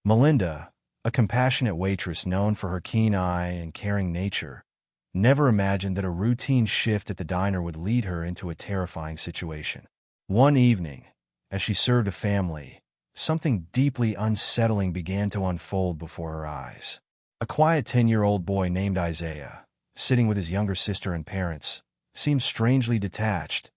Melinda, a compassionate waitress known for her keen eye and caring nature, never imagined that a routine shift at the diner would lead her into a terrifying situation. One evening, as she served a family, something deeply unsettling began to unfold before her eyes. A quiet 10-year-old boy named Isaiah, sitting with his younger sister and parents, seemed strangely detached,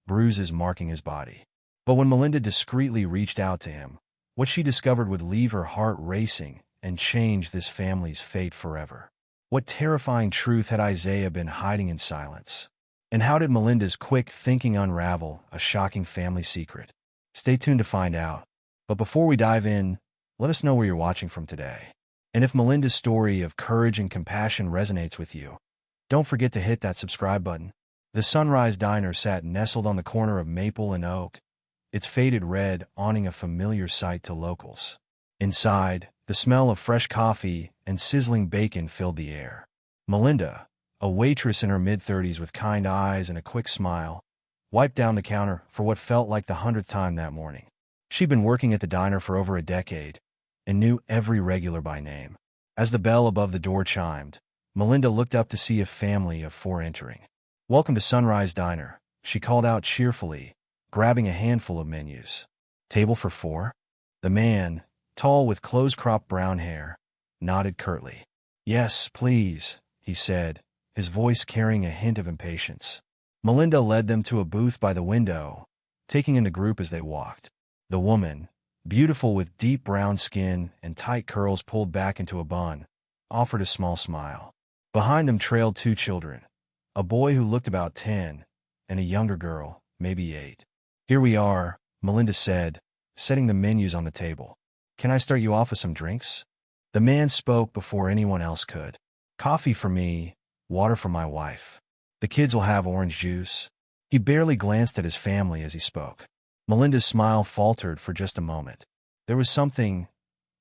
bruises marking his body. But when Melinda discreetly reached out to him, what she discovered would leave her heart racing and change this family's fate forever. What terrifying truth had Isaiah been hiding in silence? And how did Melinda's quick thinking unravel a shocking family secret? Stay tuned to find out. But before we dive in, let us know where you're watching from today. And if Melinda's story of courage and compassion resonates with you, don't forget to hit that subscribe button. The Sunrise Diner sat nestled on the corner of Maple and Oak, its faded red awning a familiar sight to locals. Inside, the smell of fresh coffee and sizzling bacon filled the air. Melinda, a waitress in her mid-30s with kind eyes and a quick smile, wiped down the counter for what felt like the 100th time that morning. She'd been working at the diner for over a decade and knew every regular by name. As the bell above the door chimed, Melinda looked up to see a family of 4 entering. "Welcome to Sunrise Diner," she called out cheerfully, grabbing a handful of menus. "Table for 4? The man, tall with close-cropped brown hair, nodded curtly. "Yes, please," he said, his voice carrying a hint of impatience. Melinda led them to a booth by the window, taking in the group as they walked. The woman, beautiful with deep brown skin and tight curls pulled back into a bun, offered a small smile. Behind them trailed 2 children, a boy who looked about 10 and a younger girl, maybe 8. "Here we are," Melinda said, setting the menus on the table. "Can I start you off with some drinks?" The man spoke before anyone else could. "Coffee for me, water for my wife. The kids will have orange juice." He barely glanced at his family as he spoke. Melinda's smile faltered for just a moment. There was something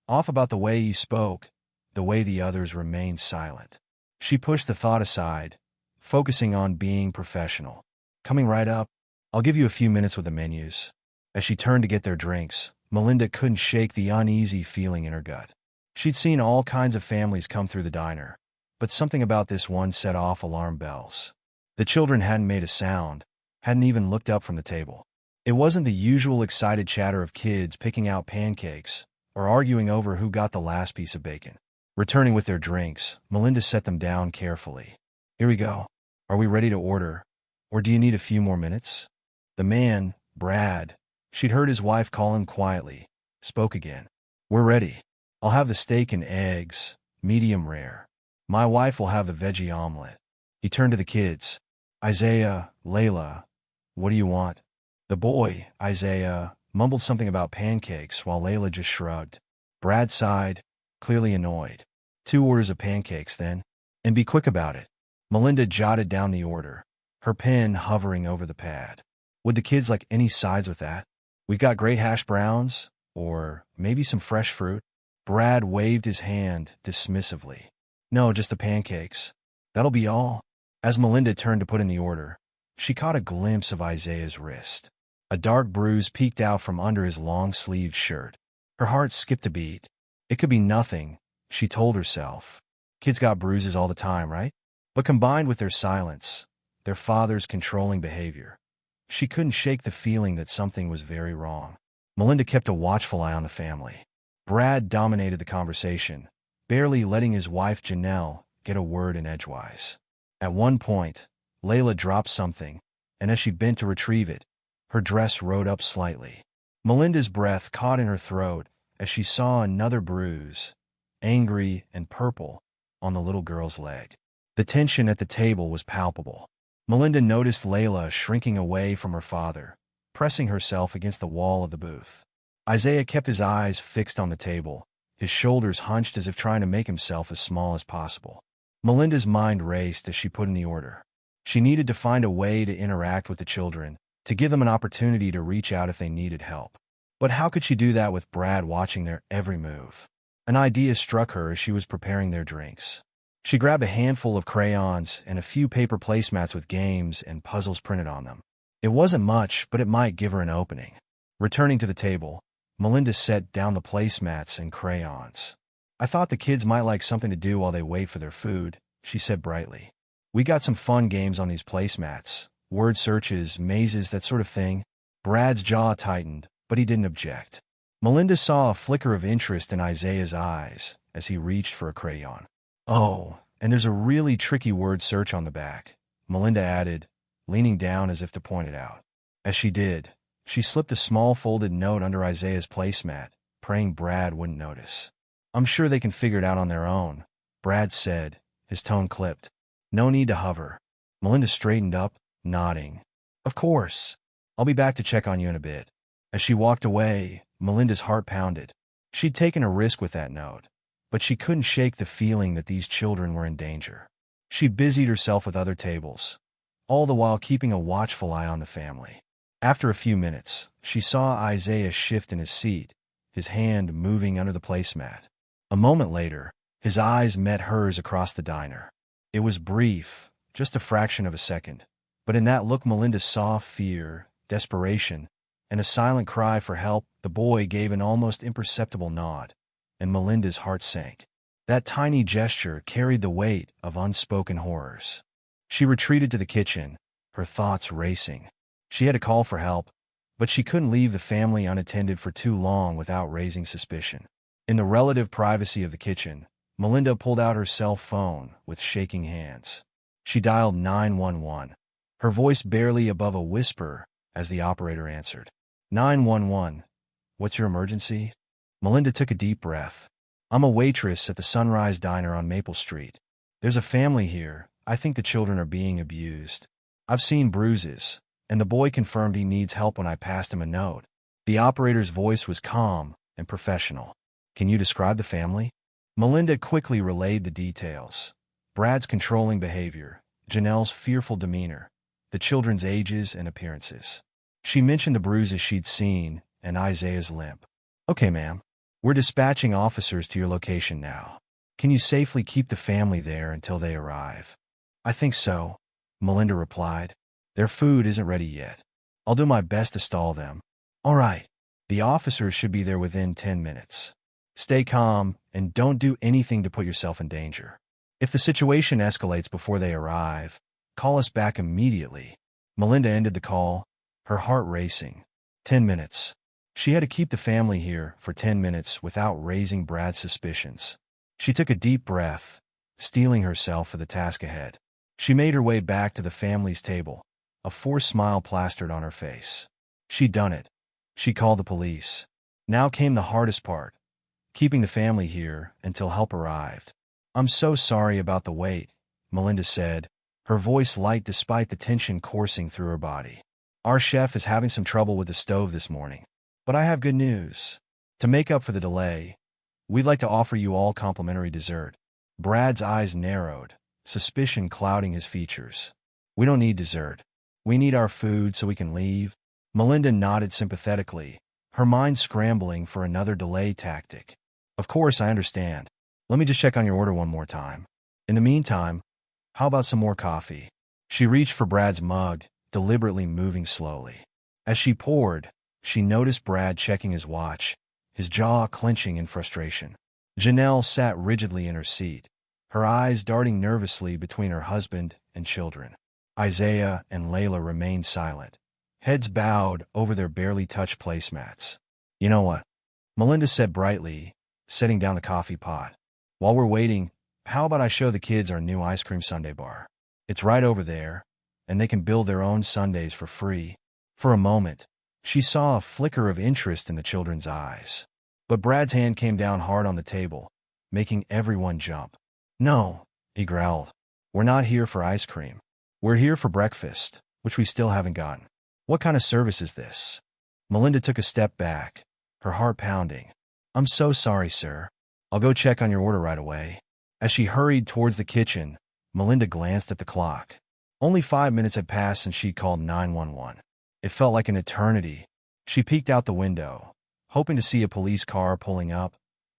off about the way he spoke, the way the others remained silent. She pushed the thought aside, focusing on being professional. "Coming right up. I'll give you a few minutes with the menus." As she turned to get their drinks, Melinda couldn't shake the uneasy feeling in her gut. She'd seen all kinds of families come through the diner, but something about this one set off alarm bells. The children hadn't made a sound, hadn't even looked up from the table. It wasn't the usual excited chatter of kids picking out pancakes or arguing over who got the last piece of bacon. Returning with their drinks, Melinda set them down carefully. "Here we go. Are we ready to order, or do you need a few more minutes?" The man, Brad, she'd heard his wife call him quietly, spoke again. "We're ready. I'll have the steak and eggs, medium rare. My wife will have the veggie omelet." He turned to the kids. "Isaiah, Layla, what do you want?" The boy, Isaiah, mumbled something about pancakes while Layla just shrugged. Brad sighed, clearly annoyed. "2 orders of pancakes, then. And be quick about it." Melinda jotted down the order, her pen hovering over the pad. "Would the kids like any sides with that? We've got great hash browns, or maybe some fresh fruit." Brad waved his hand dismissively. "No, just the pancakes. That'll be all." As Melinda turned to put in the order, she caught a glimpse of Isaiah's wrist. A dark bruise peeked out from under his long-sleeved shirt. Her heart skipped a beat. It could be nothing, she told herself. Kids got bruises all the time, right? But combined with their silence, their father's controlling behavior, she couldn't shake the feeling that something was very wrong. Melinda kept a watchful eye on the family. Brad dominated the conversation, barely letting his wife Janelle get a word in edgewise. At one point, Layla dropped something, and as she bent to retrieve it, her dress rode up slightly. Melinda's breath caught in her throat as she saw another bruise, angry and purple, on the little girl's leg. The tension at the table was palpable. Melinda noticed Layla shrinking away from her father, pressing herself against the wall of the booth. Isaiah kept his eyes fixed on the table, his shoulders hunched as if trying to make himself as small as possible. Melinda's mind raced as she put in the order. She needed to find a way to interact with the children, to give them an opportunity to reach out if they needed help. But how could she do that with Brad watching their every move? An idea struck her as she was preparing their drinks. She grabbed a handful of crayons and a few paper placemats with games and puzzles printed on them. It wasn't much, but it might give her an opening. Returning to the table, Melinda set down the placemats and crayons. I thought the kids might like something to do while they wait for their food, she said brightly. We got some fun games on these placemats. Word searches, mazes, that sort of thing. Brad's jaw tightened, but he didn't object. Melinda saw a flicker of interest in Isaiah's eyes as he reached for a crayon. Oh, and there's a really tricky word search on the back, Melinda added, leaning down as if to point it out. As she did, she slipped a small folded note under Isaiah's placemat, praying Brad wouldn't notice. I'm sure they can figure it out on their own, Brad said, his tone clipped. No need to hover. Melinda straightened up, nodding. Of course. I'll be back to check on you in a bit. As she walked away, Melinda's heart pounded. She'd taken a risk with that note, but she couldn't shake the feeling that these children were in danger. She busied herself with other tables, all the while keeping a watchful eye on the family. After a few minutes, she saw Isaiah shift in his seat, his hand moving under the placemat. A moment later, his eyes met hers across the diner. It was brief, just a fraction of a second, but in that look Melinda saw fear, desperation, and a silent cry for help. The boy gave an almost imperceptible nod, and Melinda's heart sank. That tiny gesture carried the weight of unspoken horrors. She retreated to the kitchen, her thoughts racing. She had to call for help, but she couldn't leave the family unattended for too long without raising suspicion. In the relative privacy of the kitchen, Melinda pulled out her cell phone with shaking hands. She dialed 911, her voice barely above a whisper as the operator answered. 911, what's your emergency? Melinda took a deep breath. I'm a waitress at the Sunrise Diner on Maple Street. There's a family here. I think the children are being abused. I've seen bruises, and the boy confirmed he needs help when I passed him a note. The operator's voice was calm and professional. Can you describe the family? Melinda quickly relayed the details. Brad's controlling behavior, Janelle's fearful demeanor, the children's ages and appearances. She mentioned the bruises she'd seen and Isaiah's limp. Okay, ma'am. We're dispatching officers to your location now. Can you safely keep the family there until they arrive? I think so, Melinda replied. Their food isn't ready yet. I'll do my best to stall them. All right. The officers should be there within 10 minutes. Stay calm and don't do anything to put yourself in danger. If the situation escalates before they arrive, call us back immediately. Melinda ended the call, her heart racing. 10 minutes. She had to keep the family here for 10 minutes without raising Brad's suspicions. She took a deep breath, steeling herself for the task ahead. She made her way back to the family's table, a forced smile plastered on her face. She'd done it. She called the police. Now came the hardest part, keeping the family here until help arrived. I'm so sorry about the wait, Melinda said, her voice light despite the tension coursing through her body. Our chef is having some trouble with the stove this morning. But I have good news. To make up for the delay, we'd like to offer you all complimentary dessert. Brad's eyes narrowed, suspicion clouding his features. We don't need dessert. We need our food so we can leave. Melinda nodded sympathetically, her mind scrambling for another delay tactic. Of course, I understand. Let me just check on your order one more time. In the meantime, how about some more coffee? She reached for Brad's mug, deliberately moving slowly. As she poured, she noticed Brad checking his watch, his jaw clenching in frustration. Janelle sat rigidly in her seat, her eyes darting nervously between her husband and children. Isaiah and Layla remained silent, heads bowed over their barely touched placemats. You know what? Melinda said brightly, setting down the coffee pot. While we're waiting, how about I show the kids our new ice cream sundae bar? It's right over there, and they can build their own sundaes for free. For a moment, she saw a flicker of interest in the children's eyes. But Brad's hand came down hard on the table, making everyone jump. No, he growled. We're not here for ice cream. We're here for breakfast, which we still haven't gotten. What kind of service is this? Melinda took a step back, her heart pounding. I'm so sorry, sir. I'll go check on your order right away. As she hurried towards the kitchen, Melinda glanced at the clock. Only 5 minutes had passed since she called 911. It felt like an eternity. She peeked out the window, hoping to see a police car pulling up,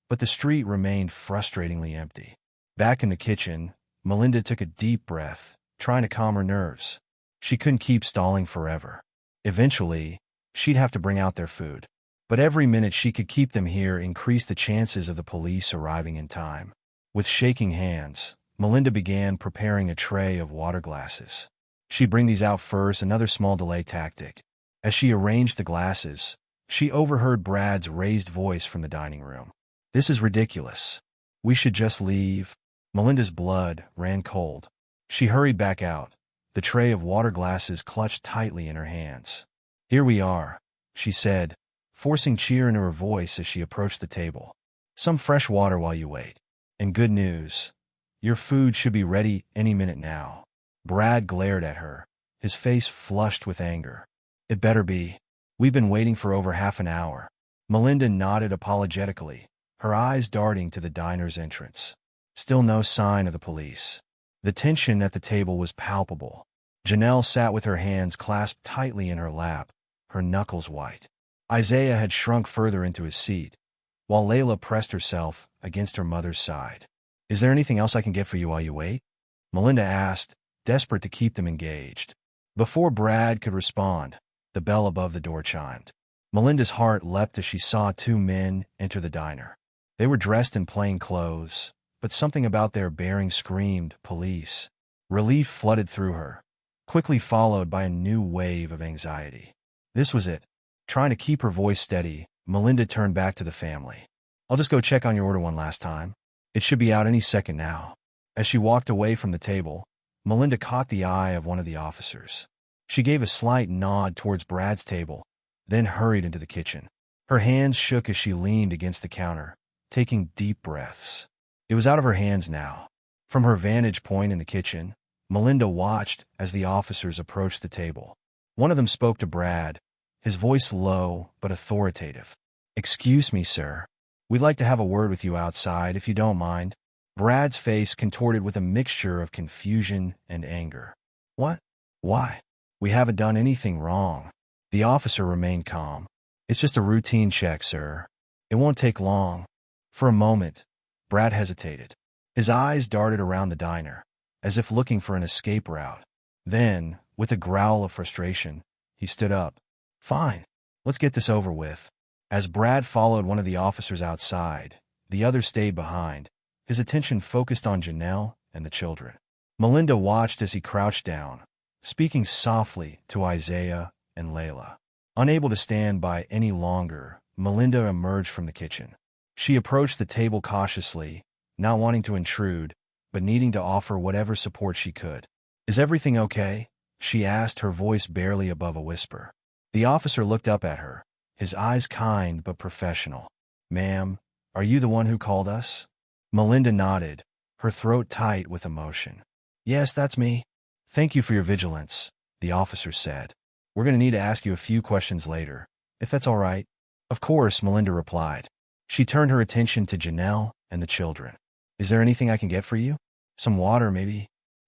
but the street remained frustratingly empty. Back in the kitchen, Melinda took a deep breath, trying to calm her nerves. She couldn't keep stalling forever. Eventually, she'd have to bring out their food. But every minute she could keep them here increased the chances of the police arriving in time. With shaking hands, Melinda began preparing a tray of water glasses. She'd bring these out first, another small delay tactic. As she arranged the glasses, she overheard Brad's raised voice from the dining room. "This is ridiculous. We should just leave." Melinda's blood ran cold. She hurried back out, the tray of water glasses clutched tightly in her hands. "Here we are," she said, forcing cheer into her voice as she approached the table. "Some fresh water while you wait. And good news. Your food should be ready any minute now." Brad glared at her, his face flushed with anger. "It better be. We've been waiting for over half an hour." Melinda nodded apologetically, her eyes darting to the diner's entrance. Still no sign of the police. The tension at the table was palpable. Janelle sat with her hands clasped tightly in her lap, her knuckles white. Isaiah had shrunk further into his seat, while Layla pressed herself against her mother's side. "Is there anything else I can get for you while you wait?" Melinda asked, desperate to keep them engaged. Before Brad could respond, the bell above the door chimed. Melinda's heart leapt as she saw two men enter the diner. They were dressed in plain clothes, but something about their bearing screamed police. Relief flooded through her, quickly followed by a new wave of anxiety. This was it. Trying to keep her voice steady, Melinda turned back to the family. "I'll just go check on your order one last time. It should be out any second now." As she walked away from the table, Melinda caught the eye of one of the officers. She gave a slight nod towards Brad's table, then hurried into the kitchen. Her hands shook as she leaned against the counter, taking deep breaths. It was out of her hands now. From her vantage point in the kitchen, Melinda watched as the officers approached the table. One of them spoke to Brad, his voice low but authoritative. "Excuse me, sir. We'd like to have a word with you outside, if you don't mind." Brad's face contorted with a mixture of confusion and anger. "What? Why? We haven't done anything wrong." The officer remained calm. "It's just a routine check, sir. It won't take long." For a moment, Brad hesitated. His eyes darted around the diner, as if looking for an escape route. Then, with a growl of frustration, he stood up. "Fine. Let's get this over with." As Brad followed one of the officers outside, the other stayed behind, his attention focused on Janelle and the children. Melinda watched as he crouched down, speaking softly to Isaiah and Layla. Unable to stand by any longer, Melinda emerged from the kitchen. She approached the table cautiously, not wanting to intrude, but needing to offer whatever support she could. "Is everything okay?" she asked, her voice barely above a whisper. The officer looked up at her, his eyes kind but professional. "Ma'am, are you the one who called us?" Melinda nodded, her throat tight with emotion. "Yes, that's me. Thank you for your vigilance," the officer said. "We're going to need to ask you a few questions later, if that's all right." "Of course," Melinda replied. She turned her attention to Janelle and the children. "Is there anything I can get for you? Some water, maybe?"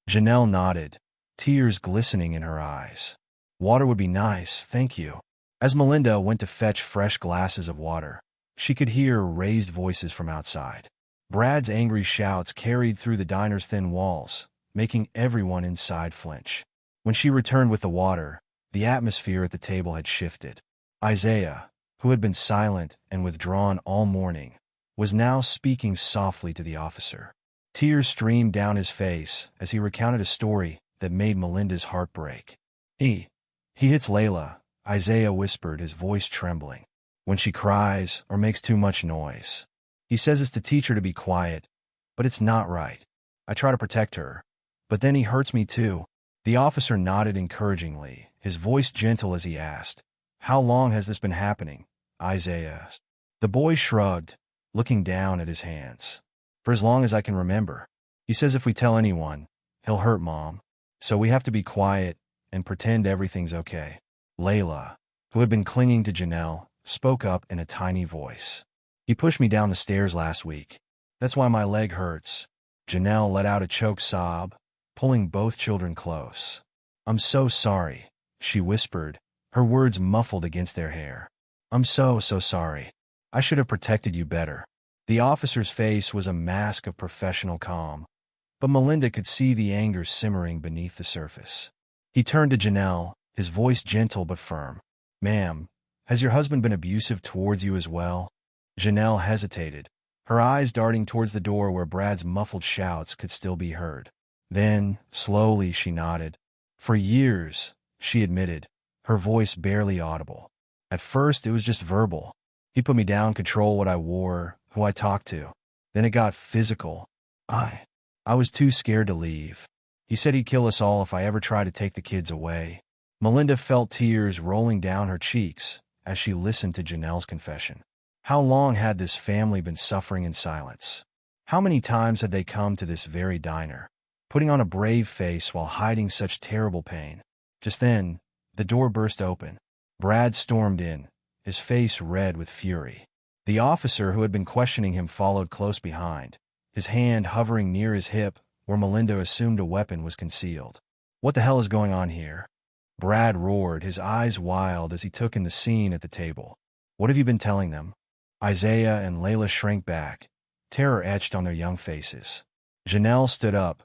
Janelle nodded, tears glistening in her eyes. "Water would be nice, thank you." As Melinda went to fetch fresh glasses of water, she could hear raised voices from outside. Brad's angry shouts carried through the diner's thin walls, making everyone inside flinch. When she returned with the water, the atmosphere at the table had shifted. Isaiah, who had been silent and withdrawn all morning, was now speaking softly to the officer. Tears streamed down his face as he recounted a story that made Melinda's heart break. He hits Layla," Isaiah whispered, his voice trembling, "when she cries or makes too much noise. He says it's to teach her to be quiet, but it's not right. I try to protect her, but then he hurts me too." The officer nodded encouragingly, his voice gentle as he asked, "How long has this been happening?" Isaiah asked. The boy shrugged, looking down at his hands. "For as long as I can remember. He says if we tell anyone, he'll hurt Mom. So we have to be quiet and pretend everything's okay." Layla, who had been clinging to Janelle, spoke up in a tiny voice. "He pushed me down the stairs last week. That's why my leg hurts." Janelle let out a choked sob, pulling both children close. "I'm so sorry," she whispered, her words muffled against their hair. "I'm so sorry. I should have protected you better." The officer's face was a mask of professional calm, but Melinda could see the anger simmering beneath the surface. He turned to Janelle, his voice gentle but firm. "Ma'am, Has your husband been abusive towards you as well? Janelle hesitated, her eyes darting towards the door where Brad's muffled shouts could still be heard. Then, slowly, she nodded. For years, she admitted, her voice barely audible. At first, it was just verbal. He put me down, control what I wore, who I talked to. Then it got physical. I was too scared to leave. He said he'd kill us all if I ever tried to take the kids away. Melinda felt tears rolling down her cheeks as she listened to Janelle's confession. How long had this family been suffering in silence? How many times had they come to this very diner, putting on a brave face while hiding such terrible pain? Just then, the door burst open. Brad stormed in, his face red with fury. The officer who had been questioning him followed close behind, his hand hovering near his hip where Melinda assumed a weapon was concealed. What the hell is going on here? Brad roared, his eyes wild as he took in the scene at the table. What have you been telling them? Isaiah and Layla shrank back, terror etched on their young faces. Janelle stood up,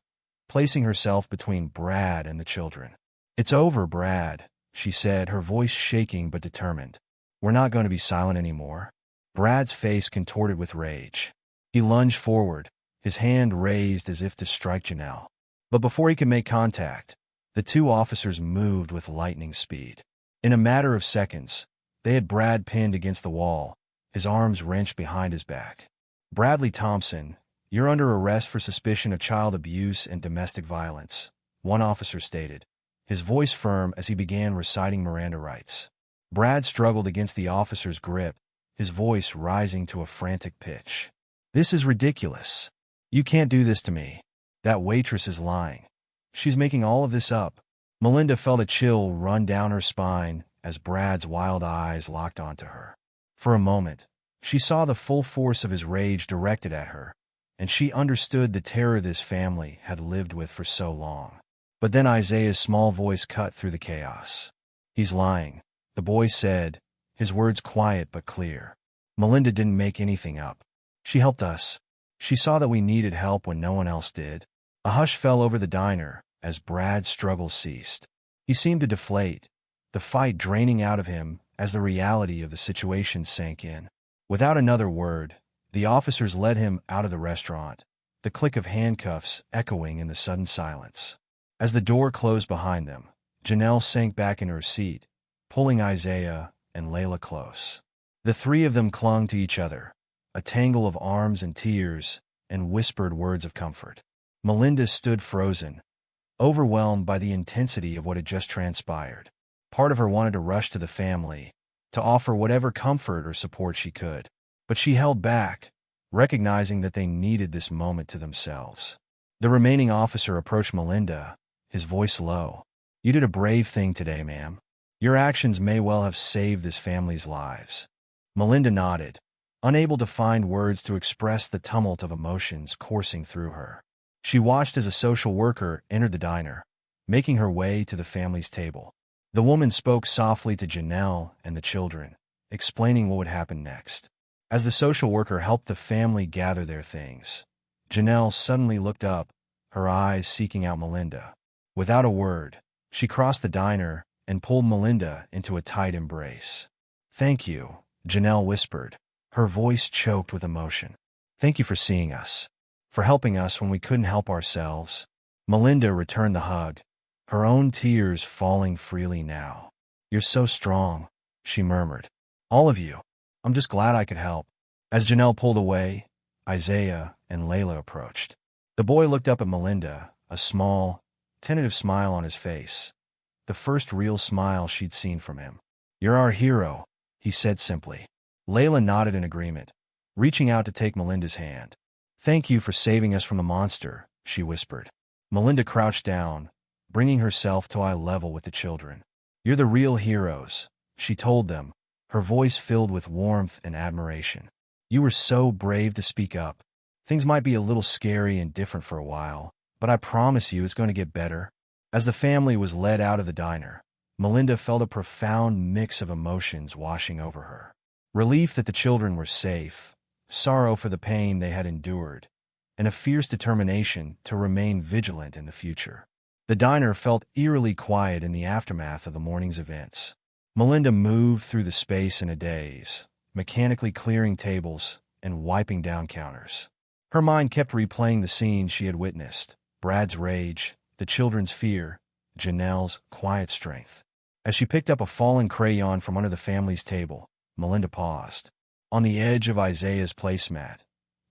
placing herself between Brad and the children. It's over, Brad, she said, her voice shaking but determined. We're not going to be silent anymore. Brad's face contorted with rage. He lunged forward, his hand raised as if to strike Janelle. But before he could make contact, the two officers moved with lightning speed. In a matter of seconds, they had Brad pinned against the wall, his arms wrenched behind his back. Bradley Thompson, you're under arrest for suspicion of child abuse and domestic violence, one officer stated, his voice firm as he began reciting Miranda rights. Brad struggled against the officer's grip, his voice rising to a frantic pitch. This is ridiculous. You can't do this to me. That waitress is lying. She's making all of this up. Melinda felt a chill run down her spine as Brad's wild eyes locked onto her. For a moment, she saw the full force of his rage directed at her, and she understood the terror this family had lived with for so long. But then Isaiah's small voice cut through the chaos. He's lying, the boy said, his words quiet but clear. Melinda didn't make anything up. She helped us. She saw that we needed help when no one else did. A hush fell over the diner as Brad's struggle ceased. He seemed to deflate, the fight draining out of him as the reality of the situation sank in. Without another word, the officers led him out of the restaurant, the click of handcuffs echoing in the sudden silence. As the door closed behind them, Janelle sank back in her seat, pulling Isaiah and Layla close. The three of them clung to each other, a tangle of arms and tears and whispered words of comfort. Melinda stood frozen, overwhelmed by the intensity of what had just transpired. Part of her wanted to rush to the family, to offer whatever comfort or support she could. But she held back, recognizing that they needed this moment to themselves. The remaining officer approached Melinda, his voice low. You did a brave thing today, ma'am. Your actions may well have saved this family's lives. Melinda nodded, unable to find words to express the tumult of emotions coursing through her. She watched as a social worker entered the diner, making her way to the family's table. The woman spoke softly to Janelle and the children, explaining what would happen next. As the social worker helped the family gather their things, Janelle suddenly looked up, her eyes seeking out Melinda. Without a word, she crossed the diner and pulled Melinda into a tight embrace. Thank you, Janelle whispered, her voice choked with emotion. Thank you for seeing us, for helping us when we couldn't help ourselves. Melinda returned the hug, her own tears falling freely now. You're so strong, she murmured. All of you. I'm just glad I could help. As Janelle pulled away, Isaiah and Layla approached. The boy looked up at Melinda, a small, tentative smile on his face, the first real smile she'd seen from him. You're our hero, he said simply. Layla nodded in agreement, reaching out to take Melinda's hand. Thank you for saving us from the monster, she whispered. Melinda crouched down, bringing herself to eye level with the children. You're the real heroes, she told them, her voice filled with warmth and admiration. You were so brave to speak up. Things might be a little scary and different for a while, but I promise you it's going to get better. As the family was led out of the diner, Melinda felt a profound mix of emotions washing over her. Relief that the children were safe, sorrow for the pain they had endured, and a fierce determination to remain vigilant in the future. The diner felt eerily quiet in the aftermath of the morning's events. Melinda moved through the space in a daze, mechanically clearing tables and wiping down counters. Her mind kept replaying the scenes she had witnessed: Brad's rage, the children's fear, Janelle's quiet strength. As she picked up a fallen crayon from under the family's table, Melinda paused. On the edge of Isaiah's placemat,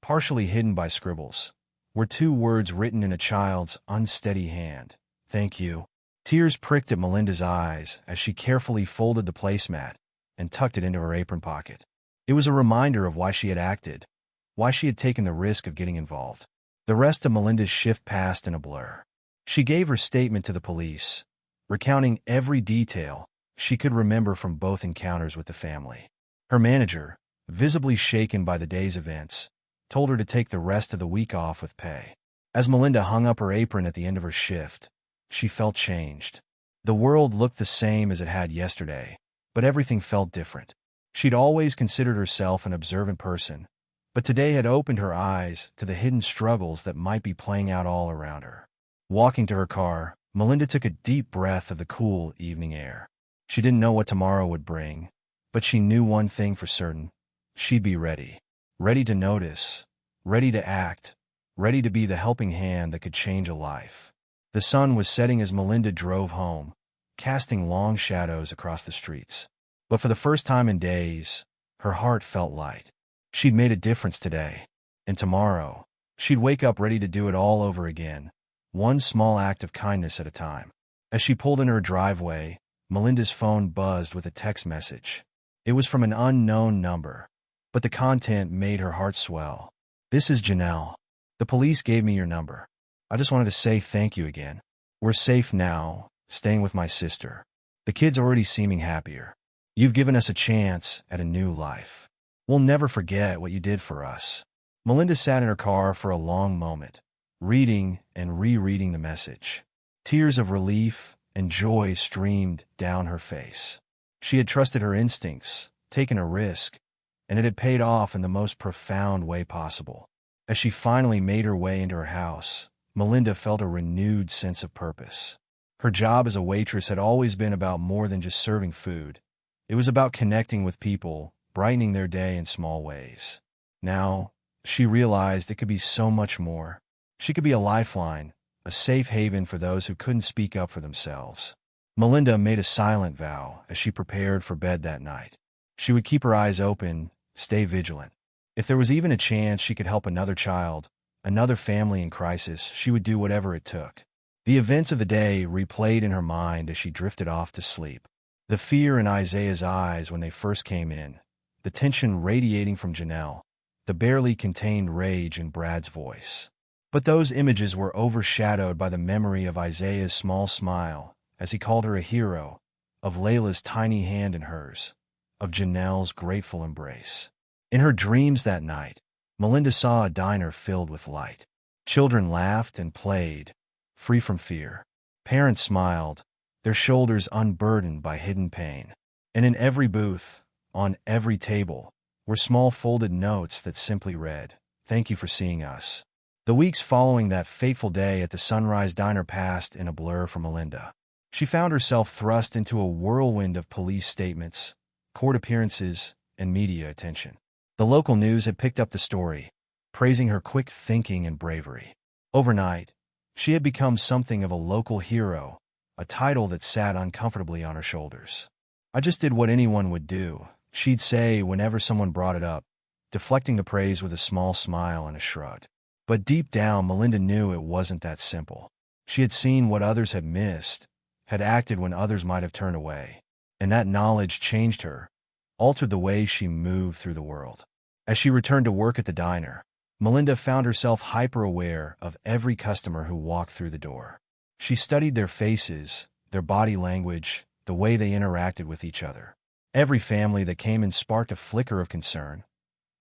partially hidden by scribbles, were two words written in a child's unsteady hand: "Thank you." Tears pricked at Melinda's eyes as she carefully folded the placemat and tucked it into her apron pocket. It was a reminder of why she had acted, why she had taken the risk of getting involved. The rest of Melinda's shift passed in a blur. She gave her statement to the police, recounting every detail she could remember from both encounters with the family. Her manager, visibly shaken by the day's events, told her to take the rest of the week off with pay. As Melinda hung up her apron at the end of her shift, she felt changed. The world looked the same as it had yesterday, but everything felt different. She'd always considered herself an observant person, but today had opened her eyes to the hidden struggles that might be playing out all around her. Walking to her car, Melinda took a deep breath of the cool evening air. She didn't know what tomorrow would bring, but she knew one thing for certain: she'd be ready. Ready to notice, ready to act, ready to be the helping hand that could change a life. The sun was setting as Melinda drove home, casting long shadows across the streets. But for the first time in days, her heart felt light. She'd made a difference today, and tomorrow, she'd wake up ready to do it all over again, one small act of kindness at a time. As she pulled into her driveway, Melinda's phone buzzed with a text message. It was from an unknown number, but the content made her heart swell. "This is Janelle. The police gave me your number. I just wanted to say thank you again. We're safe now, staying with my sister. The kids already seeming happier. You've given us a chance at a new life. We'll never forget what you did for us." Melinda sat in her car for a long moment, reading and rereading the message. Tears of relief and joy streamed down her face. She had trusted her instincts, taken a risk, and it had paid off in the most profound way possible. As she finally made her way into her house, Melinda felt a renewed sense of purpose. Her job as a waitress had always been about more than just serving food. It was about connecting with people, brightening their day in small ways. Now, she realized it could be so much more. She could be a lifeline, a safe haven for those who couldn't speak up for themselves. Melinda made a silent vow as she prepared for bed that night. She would keep her eyes open, stay vigilant. If there was even a chance she could help another child, another family in crisis, she would do whatever it took. The events of the day replayed in her mind as she drifted off to sleep. The fear in Isaiah's eyes when they first came in, the tension radiating from Janelle, the barely contained rage in Brad's voice. But those images were overshadowed by the memory of Isaiah's small smile as he called her a hero, of Layla's tiny hand in hers, of Janelle's grateful embrace. In her dreams that night, Melinda saw a diner filled with light. Children laughed and played, free from fear. Parents smiled, their shoulders unburdened by hidden pain. And in every booth, on every table, were small folded notes that simply read, "Thank you for seeing us." The weeks following that fateful day at the Sunrise Diner passed in a blur for Melinda. She found herself thrust into a whirlwind of police statements, court appearances, and media attention. The local news had picked up the story, praising her quick thinking and bravery. Overnight, she had become something of a local hero, a title that sat uncomfortably on her shoulders. "I just did what anyone would do," she'd say whenever someone brought it up, deflecting the praise with a small smile and a shrug. But deep down, Melinda knew it wasn't that simple. She had seen what others had missed, had acted when others might have turned away, and that knowledge changed her, altered the way she moved through the world. As she returned to work at the diner, Melinda found herself hyper-aware of every customer who walked through the door. She studied their faces, their body language, the way they interacted with each other. Every family that came in sparked a flicker of concern.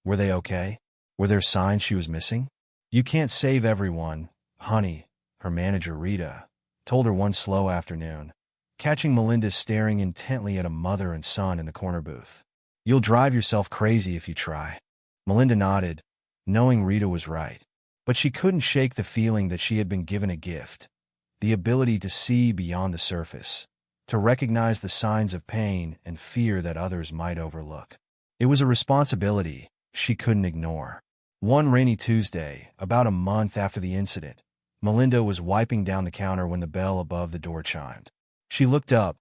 Were they okay? Were there signs she was missing? "You can't save everyone, honey," her manager Rita told her one slow afternoon, catching Melinda staring intently at a mother and son in the corner booth. "You'll drive yourself crazy if you try." Melinda nodded, knowing Rita was right. But she couldn't shake the feeling that she had been given a gift, the ability to see beyond the surface, to recognize the signs of pain and fear that others might overlook. It was a responsibility she couldn't ignore. One rainy Tuesday, about a month after the incident, Melinda was wiping down the counter when the bell above the door chimed. She looked up,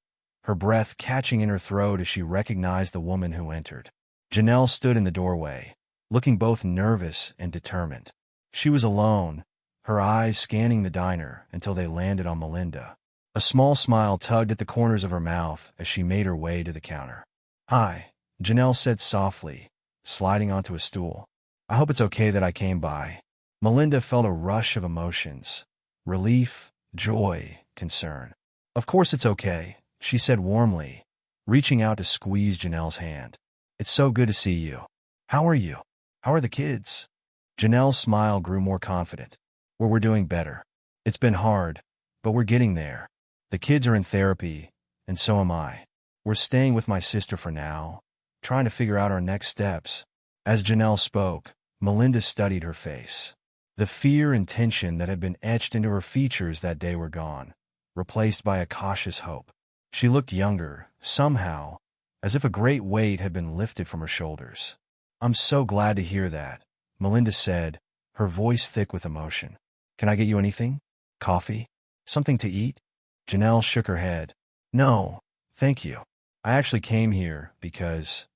her breath catching in her throat as she recognized the woman who entered. Janelle stood in the doorway, looking both nervous and determined. She was alone, her eyes scanning the diner until they landed on Melinda. A small smile tugged at the corners of her mouth as she made her way to the counter. "Hi," Janelle said softly, sliding onto a stool. "I hope it's okay that I came by." Melinda felt a rush of emotions: relief, joy, concern. "Of course it's okay," she said warmly, reaching out to squeeze Janelle's hand. "It's so good to see you. How are you? How are the kids?" Janelle's smile grew more confident. We're doing better. It's been hard, but we're getting there. The kids are in therapy, and so am I. We're staying with my sister for now, trying to figure out our next steps." As Janelle spoke, Melinda studied her face. The fear and tension that had been etched into her features that day were gone, replaced by a cautious hope. She looked younger, somehow, as if a great weight had been lifted from her shoulders. "I'm so glad to hear that," Melinda said, her voice thick with emotion. "Can I get you anything? Coffee? Something to eat?" Janelle shook her head. "No, thank you. I actually came here because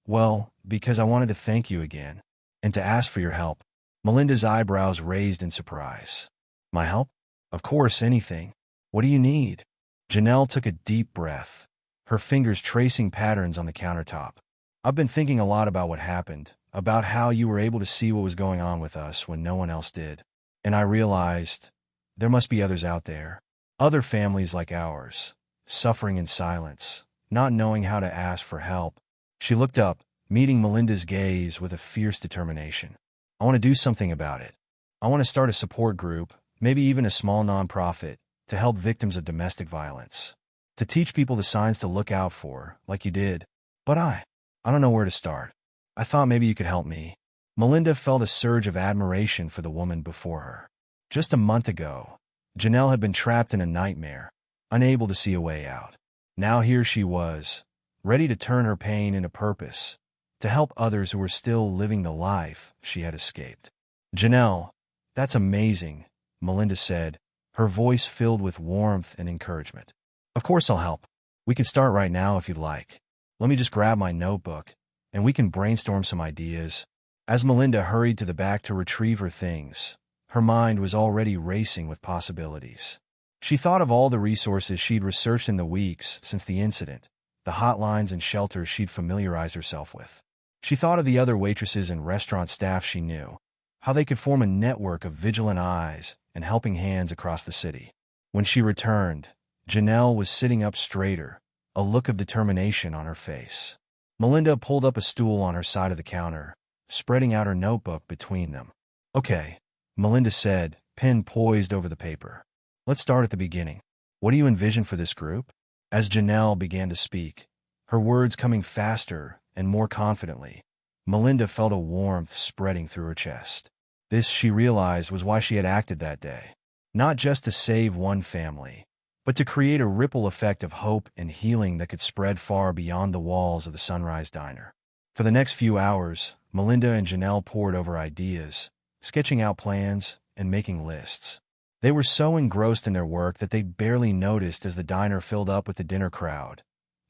I wanted to thank you again, and to ask for your help." Melinda's eyebrows raised in surprise. "My help? Of course, anything. What do you need?" Janelle took a deep breath, her fingers tracing patterns on the countertop. "I've been thinking a lot about what happened, about how you were able to see what was going on with us when no one else did. And I realized there must be others out there, other families like ours, suffering in silence, not knowing how to ask for help." She looked up, meeting Melinda's gaze with a fierce determination. "I want to do something about it. I want to start a support group, maybe even a small nonprofit, to help victims of domestic violence. To teach people the signs to look out for, like you did. But I don't know where to start. I thought maybe you could help me." Melinda felt a surge of admiration for the woman before her. Just a month ago, Janelle had been trapped in a nightmare, unable to see a way out. Now here she was, ready to turn her pain into purpose, to help others who were still living the life she had escaped. "Janelle, that's amazing," Melinda said, her voice filled with warmth and encouragement. "Of course I'll help. We can start right now if you'd like. Let me just grab my notebook, and we can brainstorm some ideas." As Melinda hurried to the back to retrieve her things, her mind was already racing with possibilities. She thought of all the resources she'd researched in the weeks since the incident, the hotlines and shelters she'd familiarized herself with. She thought of the other waitresses and restaurant staff she knew, how they could form a network of vigilant eyes and helping hands across the city. When she returned, Janelle was sitting up straighter, a look of determination on her face. Melinda pulled up a stool on her side of the counter, spreading out her notebook between them. "Okay," Melinda said, pen poised over the paper. "Let's start at the beginning. What do you envision for this group?" As Janelle began to speak, her words coming faster and more confidently, Melinda felt a warmth spreading through her chest. This, she realized, was why she had acted that day. Not just to save one family, but to create a ripple effect of hope and healing that could spread far beyond the walls of the Sunrise Diner. For the next few hours, Melinda and Janelle pored over ideas, sketching out plans and making lists. They were so engrossed in their work that they barely noticed as the diner filled up with the dinner crowd,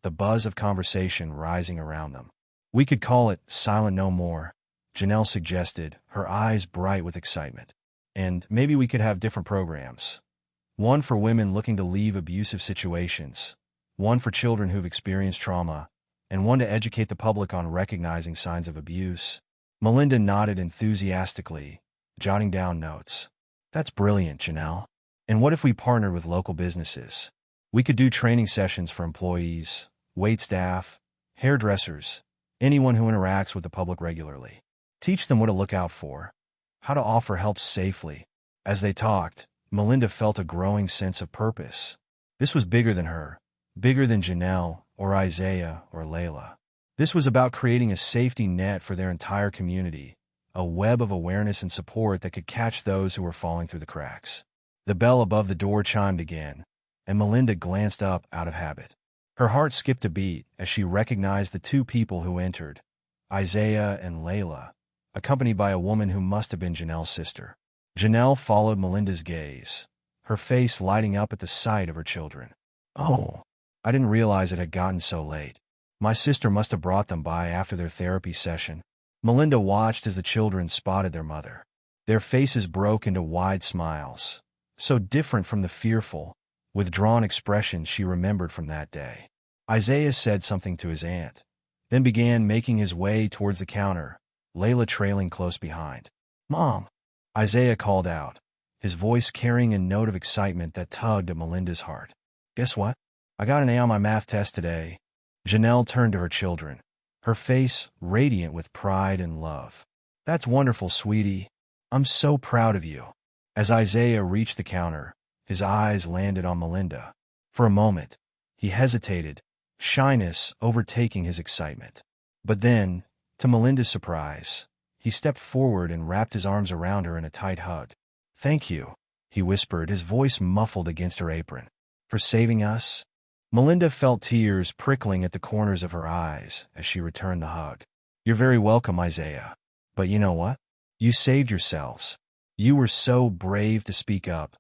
the buzz of conversation rising around them. "We could call it Silent No More," Janelle suggested, her eyes bright with excitement. "And maybe we could have different programs. One for women looking to leave abusive situations, one for children who've experienced trauma, and one to educate the public on recognizing signs of abuse." Melinda nodded enthusiastically, jotting down notes. "That's brilliant, Janelle. And what if we partnered with local businesses? We could do training sessions for employees, wait staff, hairdressers, anyone who interacts with the public regularly. Teach them what to look out for, how to offer help safely." As they talked, Melinda felt a growing sense of purpose. This was bigger than her, bigger than Janelle or Isaiah or Layla. This was about creating a safety net for their entire community, a web of awareness and support that could catch those who were falling through the cracks. The bell above the door chimed again, and Melinda glanced up out of habit. Her heart skipped a beat as she recognized the two people who entered, Isaiah and Layla, accompanied by a woman who must have been Janelle's sister. Janelle followed Melinda's gaze, her face lighting up at the sight of her children. "Oh, I didn't realize it had gotten so late. My sister must have brought them by after their therapy session." Melinda watched as the children spotted their mother. Their faces broke into wide smiles, so different from the fearful, withdrawn expressions she remembered from that day. Isaiah said something to his aunt, then began making his way towards the counter, Layla trailing close behind. "Mom," Isaiah called out, his voice carrying a note of excitement that tugged at Melinda's heart. "Guess what? I got an A on my math test today." Janelle turned to her children, her face radiant with pride and love. "That's wonderful, sweetie. I'm so proud of you." As Isaiah reached the counter, his eyes landed on Melinda. For a moment, he hesitated, shyness overtaking his excitement. But then, to Melinda's surprise, he stepped forward and wrapped his arms around her in a tight hug. "Thank you," he whispered, his voice muffled against her apron. "For saving us." Melinda felt tears prickling at the corners of her eyes as she returned the hug. "You're very welcome, Isaiah. But you know what? You saved yourselves. You were so brave to speak up,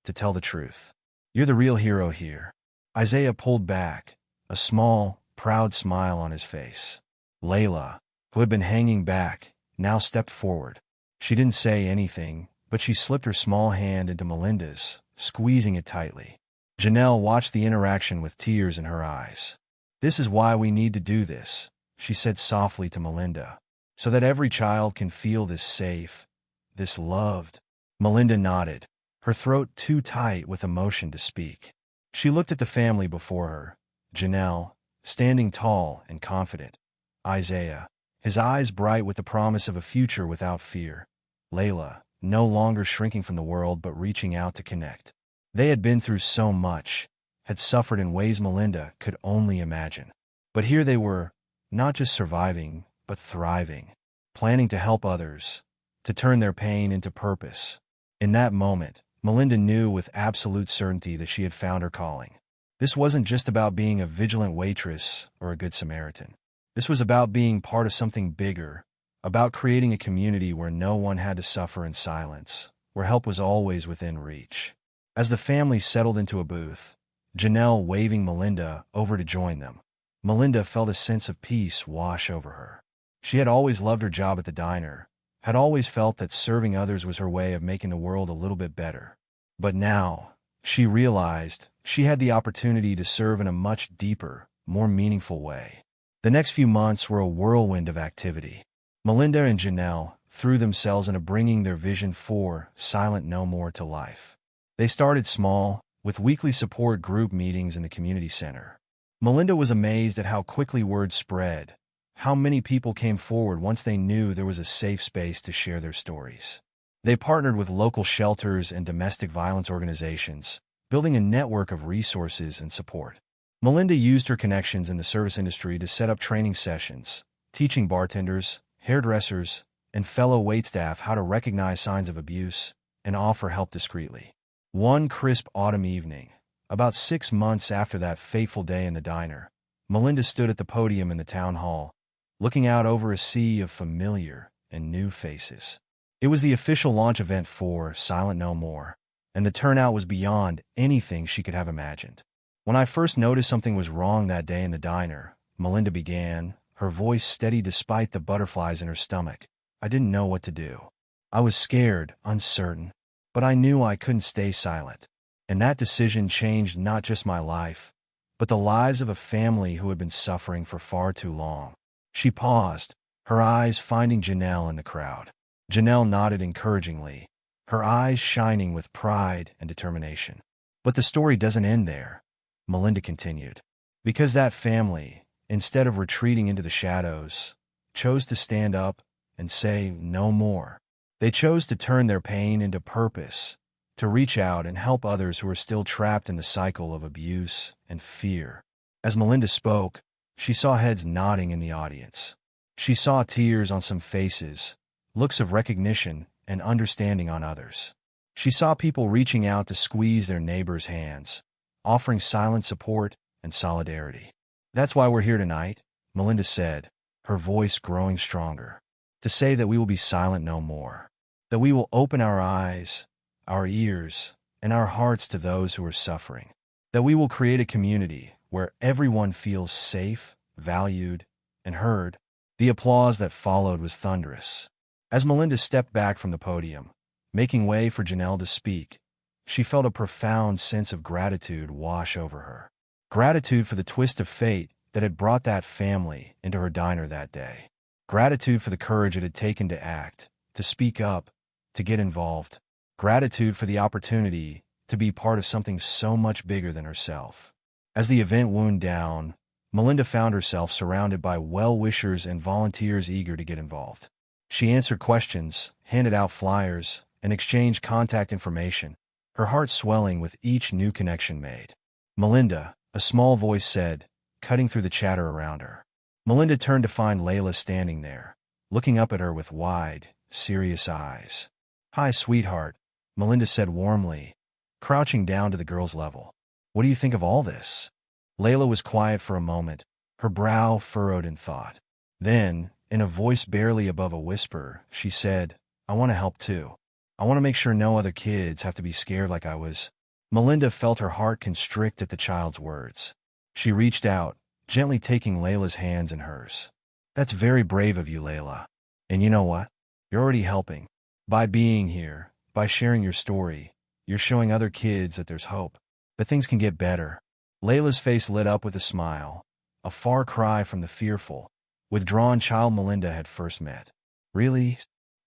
to tell the truth. You're the real hero here." Isaiah pulled back, a small, proud smile on his face. Layla, who had been hanging back, now stepped forward. She didn't say anything, but she slipped her small hand into Melinda's, squeezing it tightly. Janelle watched the interaction with tears in her eyes. "This is why we need to do this," she said softly to Melinda, "so that every child can feel this safe, this loved." Melinda nodded, her throat too tight with emotion to speak. She looked at the family before her, Janelle, standing tall and confident, Isaiah, his eyes bright with the promise of a future without fear, Layla, no longer shrinking from the world but reaching out to connect. They had been through so much, had suffered in ways Melinda could only imagine. But here they were, not just surviving, but thriving, planning to help others, to turn their pain into purpose. In that moment, Melinda knew with absolute certainty that she had found her calling. This wasn't just about being a vigilant waitress or a good Samaritan. This was about being part of something bigger, about creating a community where no one had to suffer in silence, where help was always within reach. As the family settled into a booth, Janelle waving Melinda over to join them, Melinda felt a sense of peace wash over her. She had always loved her job at the diner, had always felt that serving others was her way of making the world a little bit better. But now, she realized she had the opportunity to serve in a much deeper, more meaningful way. The next few months were a whirlwind of activity. Melinda and Janelle threw themselves into bringing their vision for Silent No More to life. They started small, with weekly support group meetings in the community center. Melinda was amazed at how quickly word spread, how many people came forward once they knew there was a safe space to share their stories. They partnered with local shelters and domestic violence organizations, building a network of resources and support. Melinda used her connections in the service industry to set up training sessions, teaching bartenders, hairdressers, and fellow waitstaff how to recognize signs of abuse and offer help discreetly. One crisp autumn evening, about 6 months after that fateful day in the diner, Melinda stood at the podium in the town hall, looking out over a sea of familiar and new faces. It was the official launch event for Silent No More, and the turnout was beyond anything she could have imagined. "When I first noticed something was wrong that day in the diner," Melinda began, her voice steady despite the butterflies in her stomach, "I didn't know what to do. I was scared, uncertain, but I knew I couldn't stay silent. And that decision changed not just my life, but the lives of a family who had been suffering for far too long." She paused, her eyes finding Janelle in the crowd. Janelle nodded encouragingly, her eyes shining with pride and determination. "But the story doesn't end there," Melinda continued. "Because that family, instead of retreating into the shadows, chose to stand up and say no more. They chose to turn their pain into purpose, to reach out and help others who are still trapped in the cycle of abuse and fear." As Melinda spoke, she saw heads nodding in the audience. She saw tears on some faces, looks of recognition and understanding on others. She saw people reaching out to squeeze their neighbors' hands, offering silent support and solidarity. "That's why we're here tonight," Melinda said, her voice growing stronger. "To say that we will be silent no more. That we will open our eyes, our ears, and our hearts to those who are suffering. That we will create a community where everyone feels safe, valued, and heard." The applause that followed was thunderous. As Melinda stepped back from the podium, making way for Janelle to speak, she felt a profound sense of gratitude wash over her. Gratitude for the twist of fate that had brought that family into her diner that day. Gratitude for the courage it had taken to act, to speak up, to get involved. Gratitude for the opportunity to be part of something so much bigger than herself. As the event wound down, Melinda found herself surrounded by well-wishers and volunteers eager to get involved. She answered questions, handed out flyers, and exchanged contact information, her heart swelling with each new connection made. "Melinda," a small voice said, cutting through the chatter around her. Melinda turned to find Layla standing there, looking up at her with wide, serious eyes. "Hi, sweetheart," Melinda said warmly, crouching down to the girl's level. "What do you think of all this?" Layla was quiet for a moment, her brow furrowed in thought. Then, in a voice barely above a whisper, she said, "I want to help too. I want to make sure no other kids have to be scared like I was." Melinda felt her heart constrict at the child's words. She reached out, gently taking Layla's hands in hers. "That's very brave of you, Layla. And you know what? You're already helping. By being here, by sharing your story, you're showing other kids that there's hope, that things can get better." Layla's face lit up with a smile, a far cry from the fearful, withdrawn child Melinda had first met. "Really?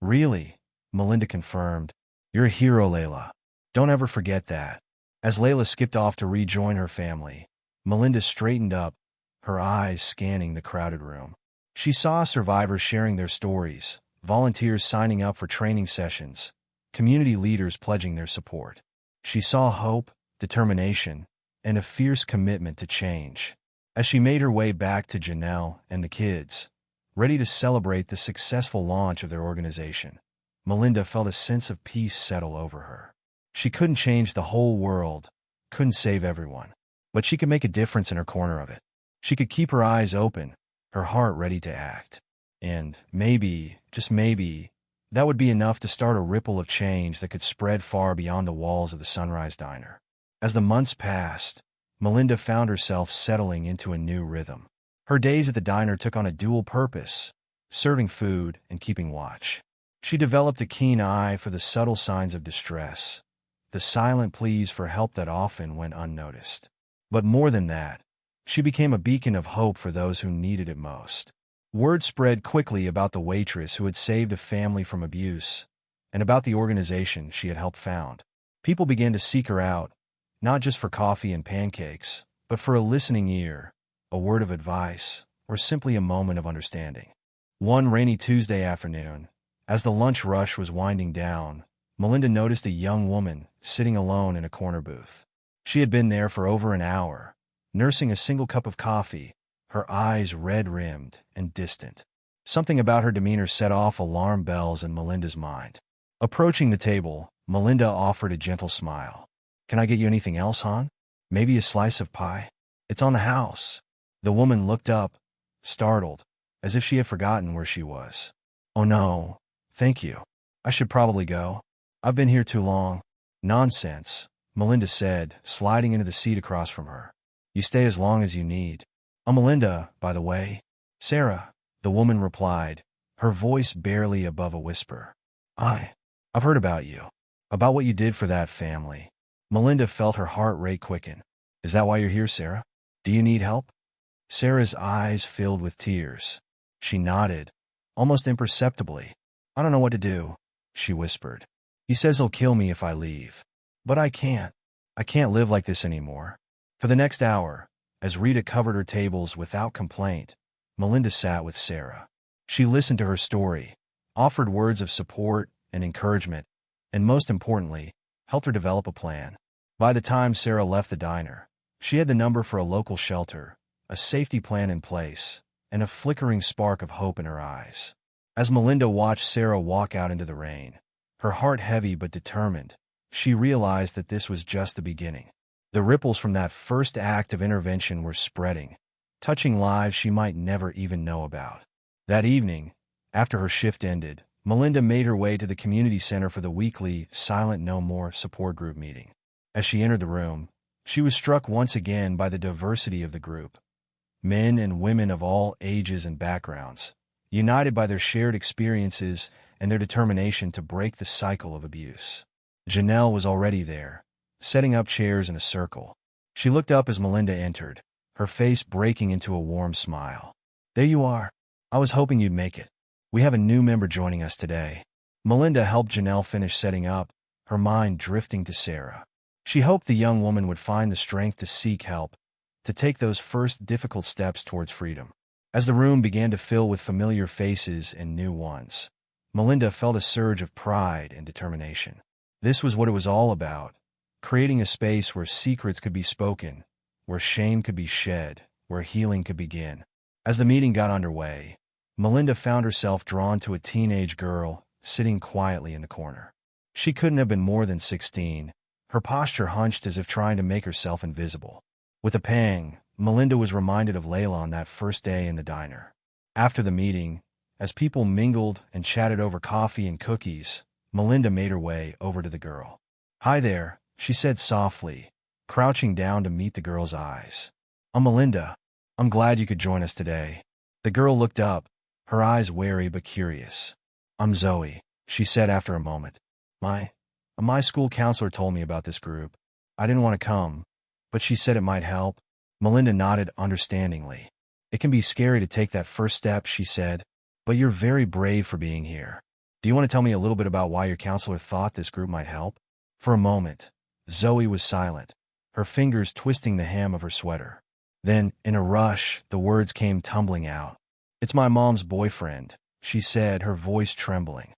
Really?" Melinda confirmed. "You're a hero, Layla. Don't ever forget that." As Layla skipped off to rejoin her family, Melinda straightened up, her eyes scanning the crowded room. She saw survivors sharing their stories, volunteers signing up for training sessions, community leaders pledging their support. She saw hope, determination, and a fierce commitment to change. As she made her way back to Janelle and the kids, ready to celebrate the successful launch of their organization, Melinda felt a sense of peace settle over her. She couldn't change the whole world, couldn't save everyone, but she could make a difference in her corner of it. She could keep her eyes open, her heart ready to act. And maybe, just maybe, that would be enough to start a ripple of change that could spread far beyond the walls of the Sunrise Diner. As the months passed, Melinda found herself settling into a new rhythm. Her days at the diner took on a dual purpose, serving food and keeping watch. She developed a keen eye for the subtle signs of distress, the silent pleas for help that often went unnoticed. But more than that, she became a beacon of hope for those who needed it most. Word spread quickly about the waitress who had saved a family from abuse, and about the organization she had helped found. People began to seek her out, not just for coffee and pancakes, but for a listening ear, a word of advice, or simply a moment of understanding. One rainy Tuesday afternoon, as the lunch rush was winding down, Melinda noticed a young woman sitting alone in a corner booth. She had been there for over an hour, nursing a single cup of coffee, her eyes red-rimmed and distant. Something about her demeanor set off alarm bells in Melinda's mind. Approaching the table, Melinda offered a gentle smile. "Can I get you anything else, hon? Maybe a slice of pie? It's on the house." The woman looked up, startled, as if she had forgotten where she was. "Oh no, thank you. I should probably go. I've been here too long." "Nonsense," Melinda said, sliding into the seat across from her. "You stay as long as you need." "I'm Melinda, by the way." "Sarah," the woman replied, her voice barely above a whisper. I've heard about you, about what you did for that family." Melinda felt her heart rate quicken. "Is that why you're here, Sarah? Do you need help?" Sarah's eyes filled with tears. She nodded, almost imperceptibly. "I don't know what to do," she whispered. "He says he'll kill me if I leave. But I can't. I can't live like this anymore." For the next hour, as Rita covered her tables without complaint, Melinda sat with Sarah. She listened to her story, offered words of support and encouragement, and most importantly, helped her develop a plan. By the time Sarah left the diner, she had the number for a local shelter, a safety plan in place, and a flickering spark of hope in her eyes. As Melinda watched Sarah walk out into the rain, her heart heavy but determined, she realized that this was just the beginning. The ripples from that first act of intervention were spreading, touching lives she might never even know about. That evening, after her shift ended, Melinda made her way to the community center for the weekly Silent No More support group meeting. As she entered the room, she was struck once again by the diversity of the group. Men and women of all ages and backgrounds, united by their shared experiences and their determination to break the cycle of abuse. Janelle was already there, setting up chairs in a circle. She looked up as Melinda entered, her face breaking into a warm smile. "There you are. I was hoping you'd make it. We have a new member joining us today." Melinda helped Janelle finish setting up, her mind drifting to Sarah. She hoped the young woman would find the strength to seek help, to take those first difficult steps towards freedom. As the room began to fill with familiar faces and new ones, Melinda felt a surge of pride and determination. This was what it was all about, creating a space where secrets could be spoken, where shame could be shed, where healing could begin. As the meeting got underway, Melinda found herself drawn to a teenage girl sitting quietly in the corner. She couldn't have been more than 16, her posture hunched as if trying to make herself invisible. With a pang, Melinda was reminded of Layla on that first day in the diner. After the meeting, as people mingled and chatted over coffee and cookies, Melinda made her way over to the girl. "Hi there," she said softly, crouching down to meet the girl's eyes. "I'm Melinda. I'm glad you could join us today." The girl looked up, her eyes wary but curious. "I'm Zoe," she said after a moment. My school counselor told me about this group. I didn't want to come, but she said it might help." Melinda nodded understandingly. "It can be scary to take that first step," she said, "but you're very brave for being here. Do you want to tell me a little bit about why your counselor thought this group might help?" For a moment, Zoe was silent, her fingers twisting the hem of her sweater. Then, in a rush, the words came tumbling out. "It's my mom's boyfriend," she said, her voice trembling.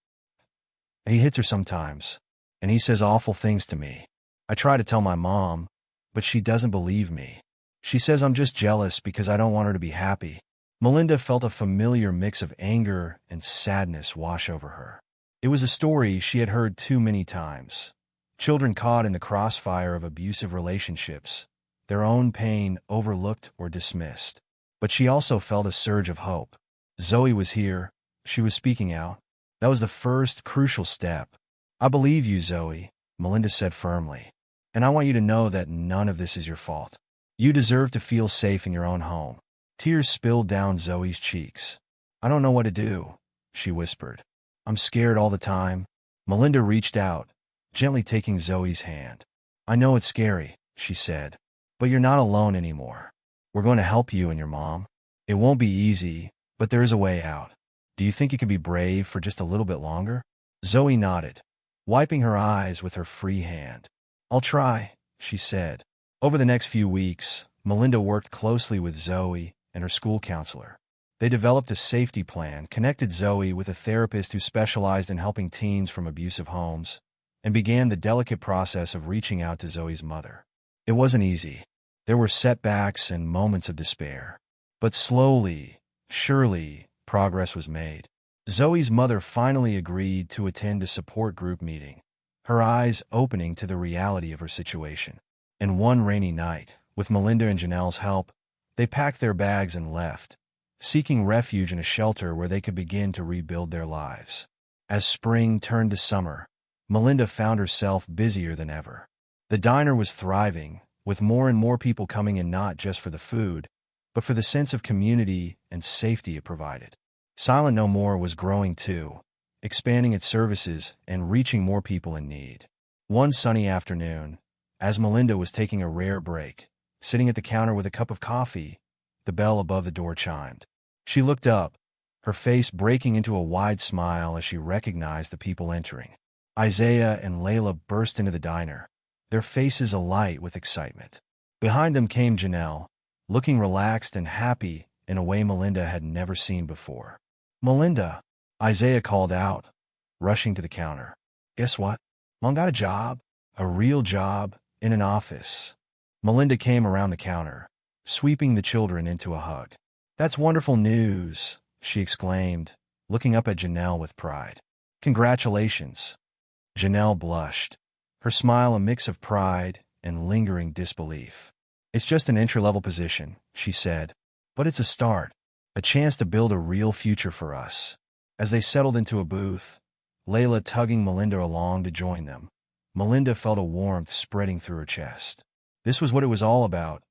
"He hits her sometimes, and he says awful things to me. I try to tell my mom, but she doesn't believe me. She says I'm just jealous because I don't want her to be happy." Melinda felt a familiar mix of anger and sadness wash over her. It was a story she had heard too many times. Children caught in the crossfire of abusive relationships, their own pain overlooked or dismissed. But she also felt a surge of hope. Zoe was here. She was speaking out. That was the first crucial step. "I believe you, Zoe," Melinda said firmly. "And I want you to know that none of this is your fault. You deserve to feel safe in your own home." Tears spilled down Zoe's cheeks. "I don't know what to do," she whispered. "I'm scared all the time." Melinda reached out, gently taking Zoe's hand. "I know it's scary," she said, "but you're not alone anymore. We're going to help you and your mom. It won't be easy, but there is a way out. Do you think you can be brave for just a little bit longer?" Zoe nodded, wiping her eyes with her free hand. "I'll try," she said. Over the next few weeks, Melinda worked closely with Zoe and her school counselor. They developed a safety plan, connected Zoe with a therapist who specialized in helping teens from abusive homes, and began the delicate process of reaching out to Zoe's mother. It wasn't easy. There were setbacks and moments of despair. But slowly, surely, progress was made. Zoe's mother finally agreed to attend a support group meeting, her eyes opening to the reality of her situation. And one rainy night, with Melinda and Janelle's help, they packed their bags and left, seeking refuge in a shelter where they could begin to rebuild their lives. As spring turned to summer, Melinda found herself busier than ever. The diner was thriving, with more and more people coming in not just for the food, but for the sense of community and safety it provided. Silent No More was growing too, expanding its services and reaching more people in need. One sunny afternoon, as Melinda was taking a rare break, sitting at the counter with a cup of coffee, the bell above the door chimed. She looked up, her face breaking into a wide smile as she recognized the people entering. Isaiah and Layla burst into the diner, their faces alight with excitement. Behind them came Janelle, looking relaxed and happy in a way Melinda had never seen before. "Melinda," Isaiah called out, rushing to the counter. "Guess what? Mom got a job, a real job, in an office." Melinda came around the counter, sweeping the children into a hug. "That's wonderful news," she exclaimed, looking up at Janelle with pride. "Congratulations." Janelle blushed, her smile a mix of pride and lingering disbelief. "It's just an entry-level position," she said. "But it's a start, a chance to build a real future for us." As they settled into a booth, Layla tugging Melinda along to join them, Melinda felt a warmth spreading through her chest. This was what it was all about,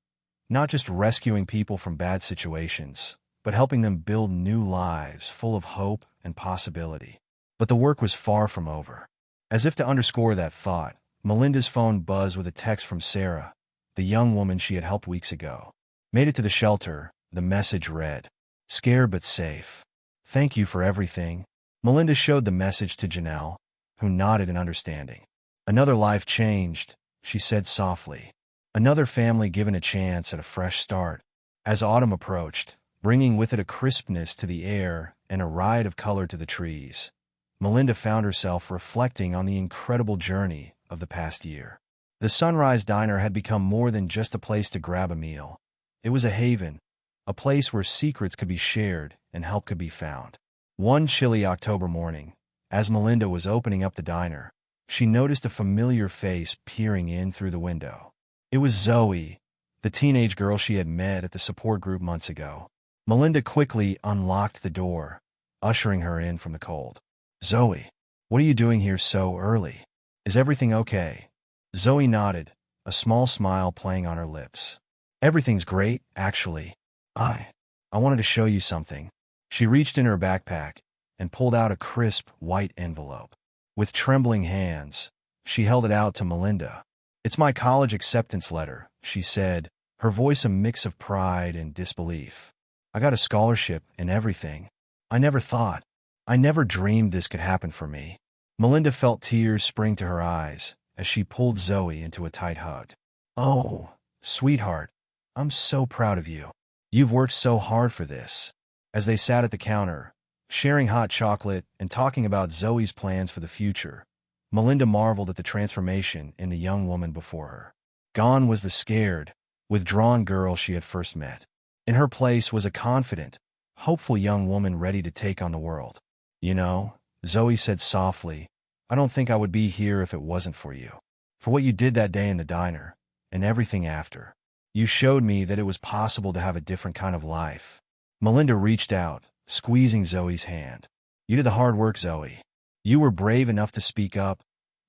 not just rescuing people from bad situations, but helping them build new lives full of hope and possibility. But the work was far from over. As if to underscore that thought, Melinda's phone buzzed with a text from Sarah, the young woman she had helped weeks ago. Made it to the shelter, the message read, "Scared but safe. Thank you for everything." Melinda showed the message to Janelle, who nodded in understanding. "Another life changed," she said softly. "Another family given a chance at a fresh start." As autumn approached, bringing with it a crispness to the air and a riot of color to the trees, Melinda found herself reflecting on the incredible journey of the past year. The Sunrise Diner had become more than just a place to grab a meal. It was a haven, a place where secrets could be shared and help could be found. One chilly October morning, as Melinda was opening up the diner, she noticed a familiar face peering in through the window. It was Zoe, the teenage girl she had met at the support group months ago. Melinda quickly unlocked the door, ushering her in from the cold. "Zoe, what are you doing here so early? Is everything okay?" Zoe nodded, a small smile playing on her lips. "Everything's great, actually. I wanted to show you something." She reached in her backpack and pulled out a crisp, white envelope. With trembling hands, she held it out to Melinda. "It's my college acceptance letter," she said, her voice a mix of pride and disbelief. "I got a scholarship and everything. I never dreamed this could happen for me." Melinda felt tears spring to her eyes as she pulled Zoe into a tight hug. "Oh, sweetheart, I'm so proud of you. You've worked so hard for this." As they sat at the counter, sharing hot chocolate and talking about Zoe's plans for the future, Melinda marveled at the transformation in the young woman before her. Gone was the scared, withdrawn girl she had first met. In her place was a confident, hopeful young woman ready to take on the world. "You know," Zoe said softly, "I don't think I would be here if it wasn't for you. For what you did that day in the diner, and everything after. You showed me that it was possible to have a different kind of life." Melinda reached out, squeezing Zoe's hand. "You did the hard work, Zoe. You were brave enough to speak up,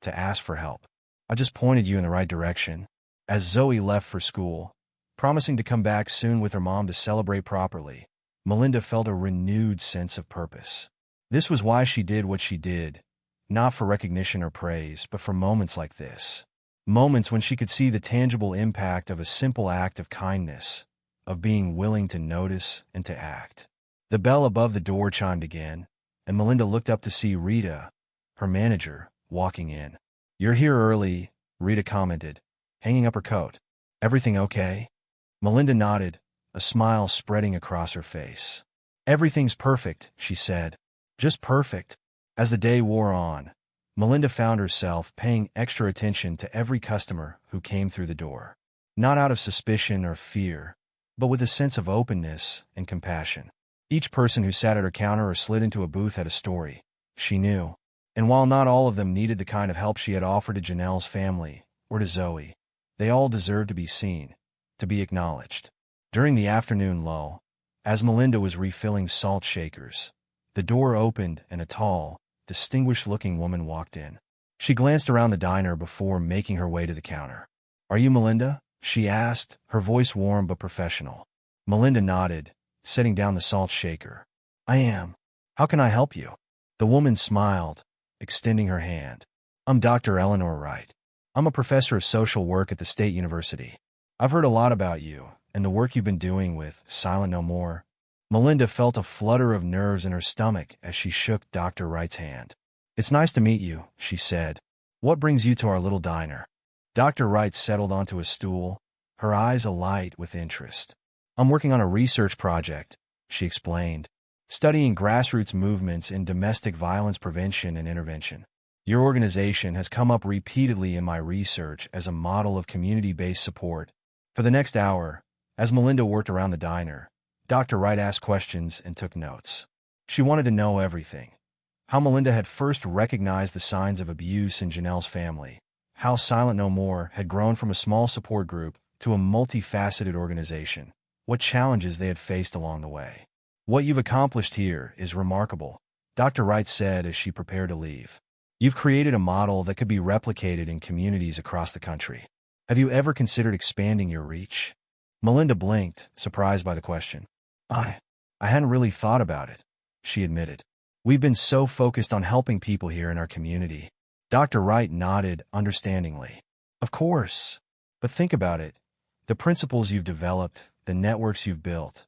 to ask for help. I just pointed you in the right direction." As Zoe left for school, promising to come back soon with her mom to celebrate properly, Melinda felt a renewed sense of purpose. This was why she did what she did, not for recognition or praise, but for moments like this. Moments when she could see the tangible impact of a simple act of kindness, of being willing to notice and to act. The bell above the door chimed again, and Melinda looked up to see Rita, her manager, walking in. "You're here early," Rita commented, hanging up her coat. "Everything okay?" Melinda nodded, a smile spreading across her face. "Everything's perfect," she said. "Just perfect." As the day wore on, Melinda found herself paying extra attention to every customer who came through the door. Not out of suspicion or fear, but with a sense of openness and compassion. Each person who sat at her counter or slid into a booth had a story, she knew. And while not all of them needed the kind of help she had offered to Janelle's family or to Zoe, they all deserved to be seen, to be acknowledged. During the afternoon lull, as Melinda was refilling salt shakers, the door opened and a tall, distinguished-looking woman walked in. She glanced around the diner before making her way to the counter. "Are you Melinda?" she asked, her voice warm but professional. Melinda nodded, setting down the salt shaker. "I am. How can I help you?" The woman smiled, extending her hand. "I'm Dr. Eleanor Wright. I'm a professor of social work at the State University. I've heard a lot about you and the work you've been doing with Silent No More." Melinda felt a flutter of nerves in her stomach as she shook Dr. Wright's hand. "It's nice to meet you," she said. "What brings you to our little diner?" Dr. Wright settled onto a stool, her eyes alight with interest. "I'm working on a research project," she explained, "studying grassroots movements in domestic violence prevention and intervention. Your organization has come up repeatedly in my research as a model of community-based support." For the next hour, as Melinda worked around the diner, Dr. Wright asked questions and took notes. She wanted to know everything. How Melinda had first recognized the signs of abuse in Janelle's family, how Silent No More had grown from a small support group to a multifaceted organization, what challenges they had faced along the way. "What you've accomplished here is remarkable," Dr. Wright said as she prepared to leave. "You've created a model that could be replicated in communities across the country. Have you ever considered expanding your reach?" Melinda blinked, surprised by the question. I hadn't really thought about it," she admitted. "We've been so focused on helping people here in our community." Dr. Wright nodded understandingly. "Of course. But think about it. The principles you've developed, the networks you've built,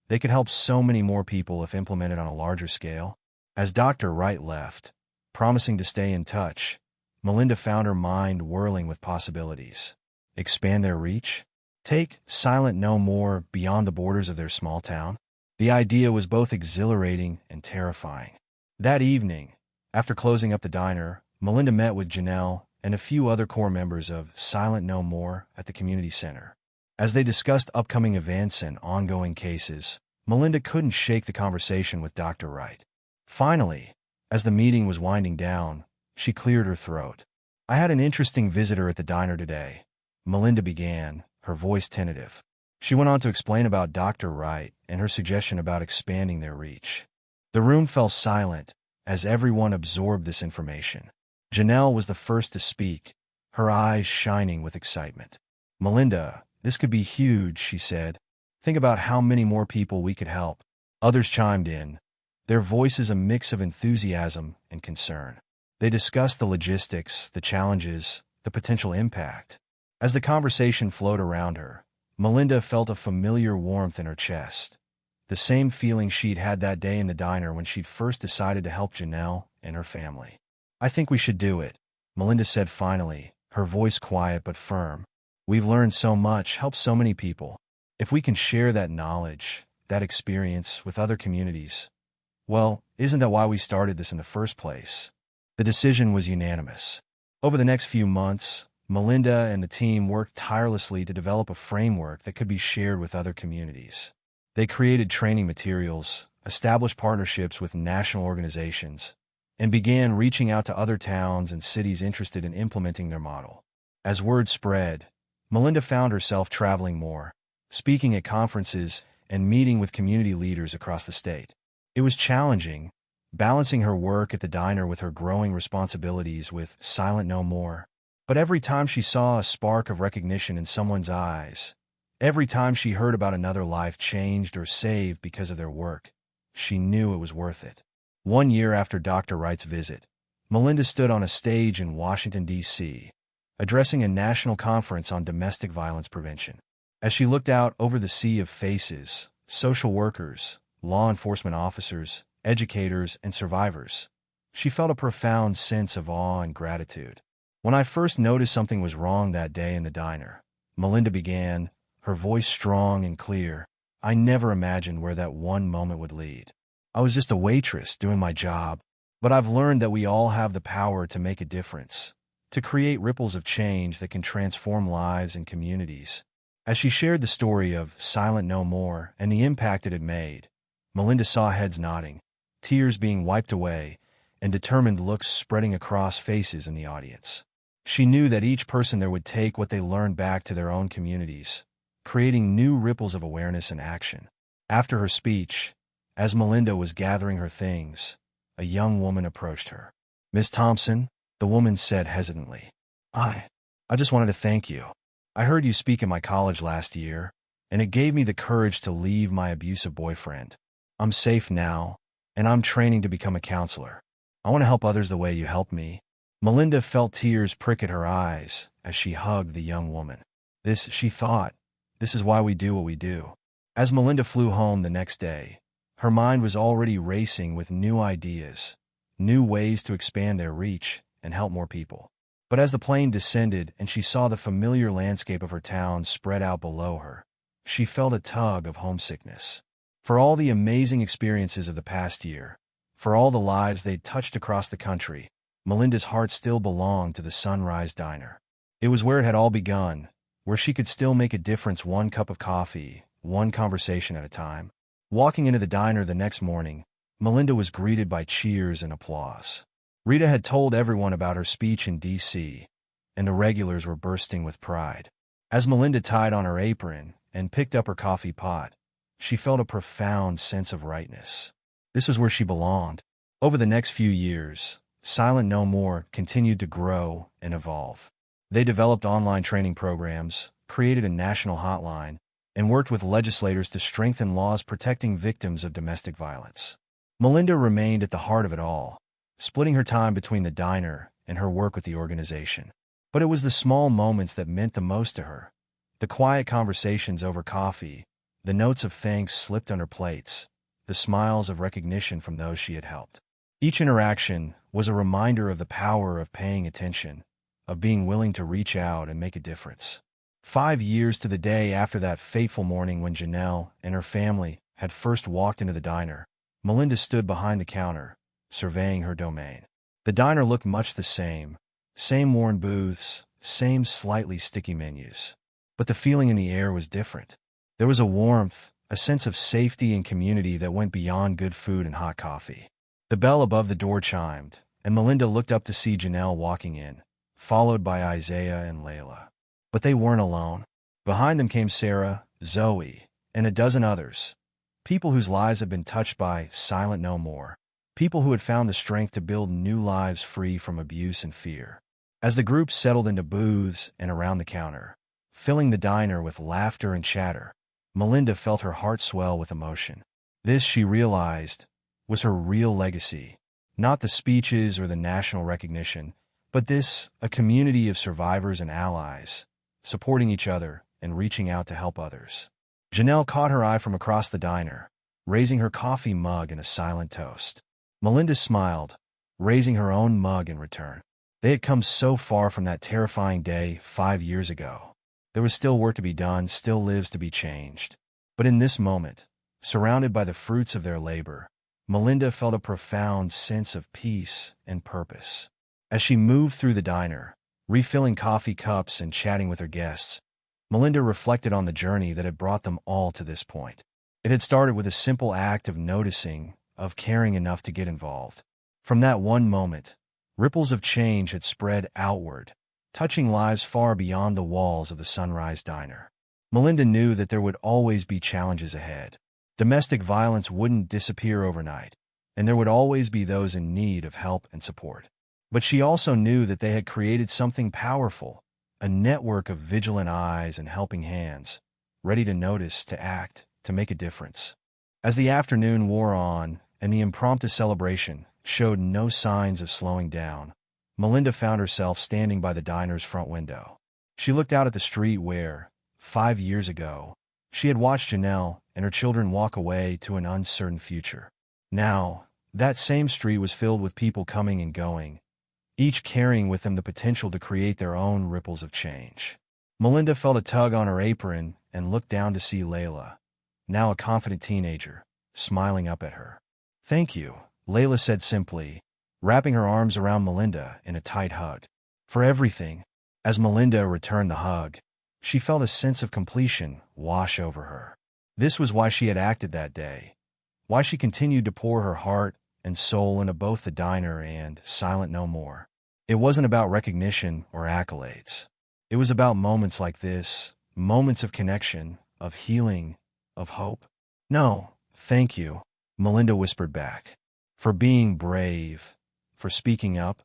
they could help so many more people if implemented on a larger scale." As Dr. Wright left, promising to stay in touch, Melinda found her mind whirling with possibilities. Expand their reach? Take Silent No More beyond the borders of their small town? The idea was both exhilarating and terrifying. That evening, after closing up the diner, Melinda met with Janelle and a few other core members of Silent No More at the community center. As they discussed upcoming events and ongoing cases, Melinda couldn't shake the conversation with Dr. Wright. Finally, as the meeting was winding down, she cleared her throat. "I had an interesting visitor at the diner today," Melinda began, her voice tentative. She went on to explain about Dr. Wright and her suggestion about expanding their reach. The room fell silent as everyone absorbed this information. Janelle was the first to speak, her eyes shining with excitement. "Melinda, this could be huge," she said. "Think about how many more people we could help." Others chimed in, their voices a mix of enthusiasm and concern. They discussed the logistics, the challenges, the potential impact. As the conversation flowed around her, Melinda felt a familiar warmth in her chest, the same feeling she'd had that day in the diner when she'd first decided to help Janelle and her family. "I think we should do it," Melinda said finally, her voice quiet but firm. "We've learned so much, helped so many people. If we can share that knowledge, that experience with other communities, well, isn't that why we started this in the first place?" The decision was unanimous. Over the next few months, Melinda and the team worked tirelessly to develop a framework that could be shared with other communities. They created training materials, established partnerships with national organizations, and began reaching out to other towns and cities interested in implementing their model. As word spread, Melinda found herself traveling more, speaking at conferences and meeting with community leaders across the state. It was challenging, balancing her work at the diner with her growing responsibilities with Silent No More. But every time she saw a spark of recognition in someone's eyes, every time she heard about another life changed or saved because of their work, she knew it was worth it. 1 year after Dr. Wright's visit, Melinda stood on a stage in Washington, D.C., addressing a national conference on domestic violence prevention. As she looked out over the sea of faces, social workers, law enforcement officers, educators, and survivors, she felt a profound sense of awe and gratitude. "When I first noticed something was wrong that day in the diner," Melinda began, her voice strong and clear, "I never imagined where that one moment would lead. I was just a waitress doing my job, but I've learned that we all have the power to make a difference, to create ripples of change that can transform lives and communities." As she shared the story of Silent No More and the impact it had made, Melinda saw heads nodding, tears being wiped away, and determined looks spreading across faces in the audience. She knew that each person there would take what they learned back to their own communities, creating new ripples of awareness and action. After her speech, as Melinda was gathering her things, a young woman approached her. "Miss Thompson," the woman said hesitantly, I just wanted to thank you. I heard you speak at my college last year, and it gave me the courage to leave my abusive boyfriend. I'm safe now, and I'm training to become a counselor. I want to help others the way you helped me." Melinda felt tears prick at her eyes as she hugged the young woman. She thought, this is why we do what we do. As Melinda flew home the next day, her mind was already racing with new ideas, new ways to expand their reach and help more people. But as the plane descended and she saw the familiar landscape of her town spread out below her, she felt a tug of homesickness. For all the amazing experiences of the past year, for all the lives they'd touched across the country, Melinda's heart still belonged to the Sunrise Diner. It was where it had all begun, where she could still make a difference, one cup of coffee, one conversation at a time. Walking into the diner the next morning, Melinda was greeted by cheers and applause. Rita had told everyone about her speech in D.C., and the regulars were bursting with pride. As Melinda tied on her apron and picked up her coffee pot, she felt a profound sense of rightness. This was where she belonged. Over the next few years, Silent No More continued to grow and evolve. They developed online training programs, created a national hotline, and worked with legislators to strengthen laws protecting victims of domestic violence. Melinda remained at the heart of it all, splitting her time between the diner and her work with the organization. But it was the small moments that meant the most to her. The quiet conversations over coffee, the notes of thanks slipped on her plates, the smiles of recognition from those she had helped. Each interaction was a reminder of the power of paying attention, of being willing to reach out and make a difference. 5 years to the day after that fateful morning when Janelle and her family had first walked into the diner, Melinda stood behind the counter, surveying her domain. The diner looked much the same worn booths, same slightly sticky menus. But the feeling in the air was different. There was a warmth, a sense of safety and community that went beyond good food and hot coffee. The bell above the door chimed, and Melinda looked up to see Janelle walking in, followed by Isaiah and Layla. But they weren't alone. Behind them came Sarah, Zoe, and a dozen others, people whose lives had been touched by Silent No More, people who had found the strength to build new lives free from abuse and fear. As the group settled into booths and around the counter, filling the diner with laughter and chatter, Melinda felt her heart swell with emotion. This, she realized, was her real legacy. Not the speeches or the national recognition, but this, a community of survivors and allies, supporting each other and reaching out to help others. Janelle caught her eye from across the diner, raising her coffee mug in a silent toast. Melinda smiled, raising her own mug in return. They had come so far from that terrifying day 5 years ago. There was still work to be done, still lives to be changed. But in this moment, surrounded by the fruits of their labor, Melinda felt a profound sense of peace and purpose. As she moved through the diner, refilling coffee cups and chatting with her guests, Melinda reflected on the journey that had brought them all to this point. It had started with a simple act of noticing, of caring enough to get involved. From that one moment, ripples of change had spread outward, touching lives far beyond the walls of the Sunrise Diner. Melinda knew that there would always be challenges ahead. Domestic violence wouldn't disappear overnight, and there would always be those in need of help and support. But she also knew that they had created something powerful, a network of vigilant eyes and helping hands, ready to notice, to act, to make a difference. As the afternoon wore on and the impromptu celebration showed no signs of slowing down, Melinda found herself standing by the diner's front window. She looked out at the street where, 5 years ago, she had watched Janelle and her children walk away to an uncertain future. Now, that same street was filled with people coming and going, each carrying with them the potential to create their own ripples of change. Melinda felt a tug on her apron and looked down to see Layla, now a confident teenager, smiling up at her. "Thank you," Layla said simply, wrapping her arms around Melinda in a tight hug. "For everything." As Melinda returned the hug, she felt a sense of completion wash over her. This was why she had acted that day, why she continued to pour her heart and soul into both the diner and Silent No More. It wasn't about recognition or accolades. It was about moments like this, moments of connection, of healing, of hope. "No, thank you," Melinda whispered back. "For being brave, for speaking up,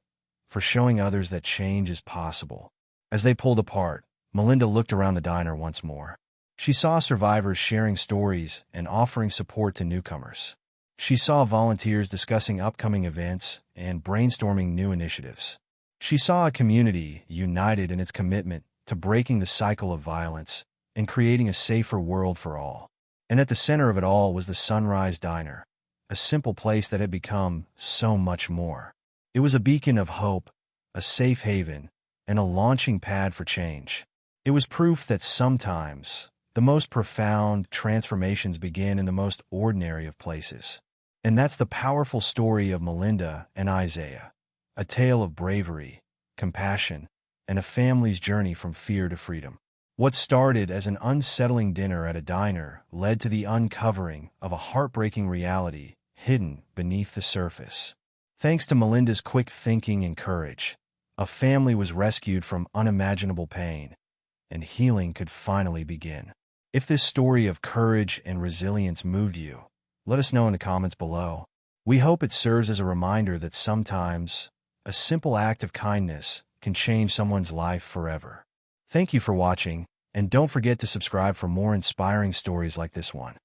for showing others that change is possible." As they pulled apart, Melinda looked around the diner once more. She saw survivors sharing stories and offering support to newcomers. She saw volunteers discussing upcoming events and brainstorming new initiatives. She saw a community united in its commitment to breaking the cycle of violence and creating a safer world for all. And at the center of it all was the Sunrise Diner, a simple place that had become so much more. It was a beacon of hope, a safe haven, and a launching pad for change. It was proof that sometimes the most profound transformations begin in the most ordinary of places. And that's the powerful story of Melinda and Isaiah, a tale of bravery, compassion, and a family's journey from fear to freedom. What started as an unsettling dinner at a diner led to the uncovering of a heartbreaking reality hidden beneath the surface. Thanks to Melinda's quick thinking and courage, A family was rescued from unimaginable pain, and healing could finally begin. If this story of courage and resilience moved you, let us know in the comments below. We hope it serves as a reminder that sometimes a simple act of kindness can change someone's life forever. Thank you for watching, and don't forget to subscribe for more inspiring stories like this one.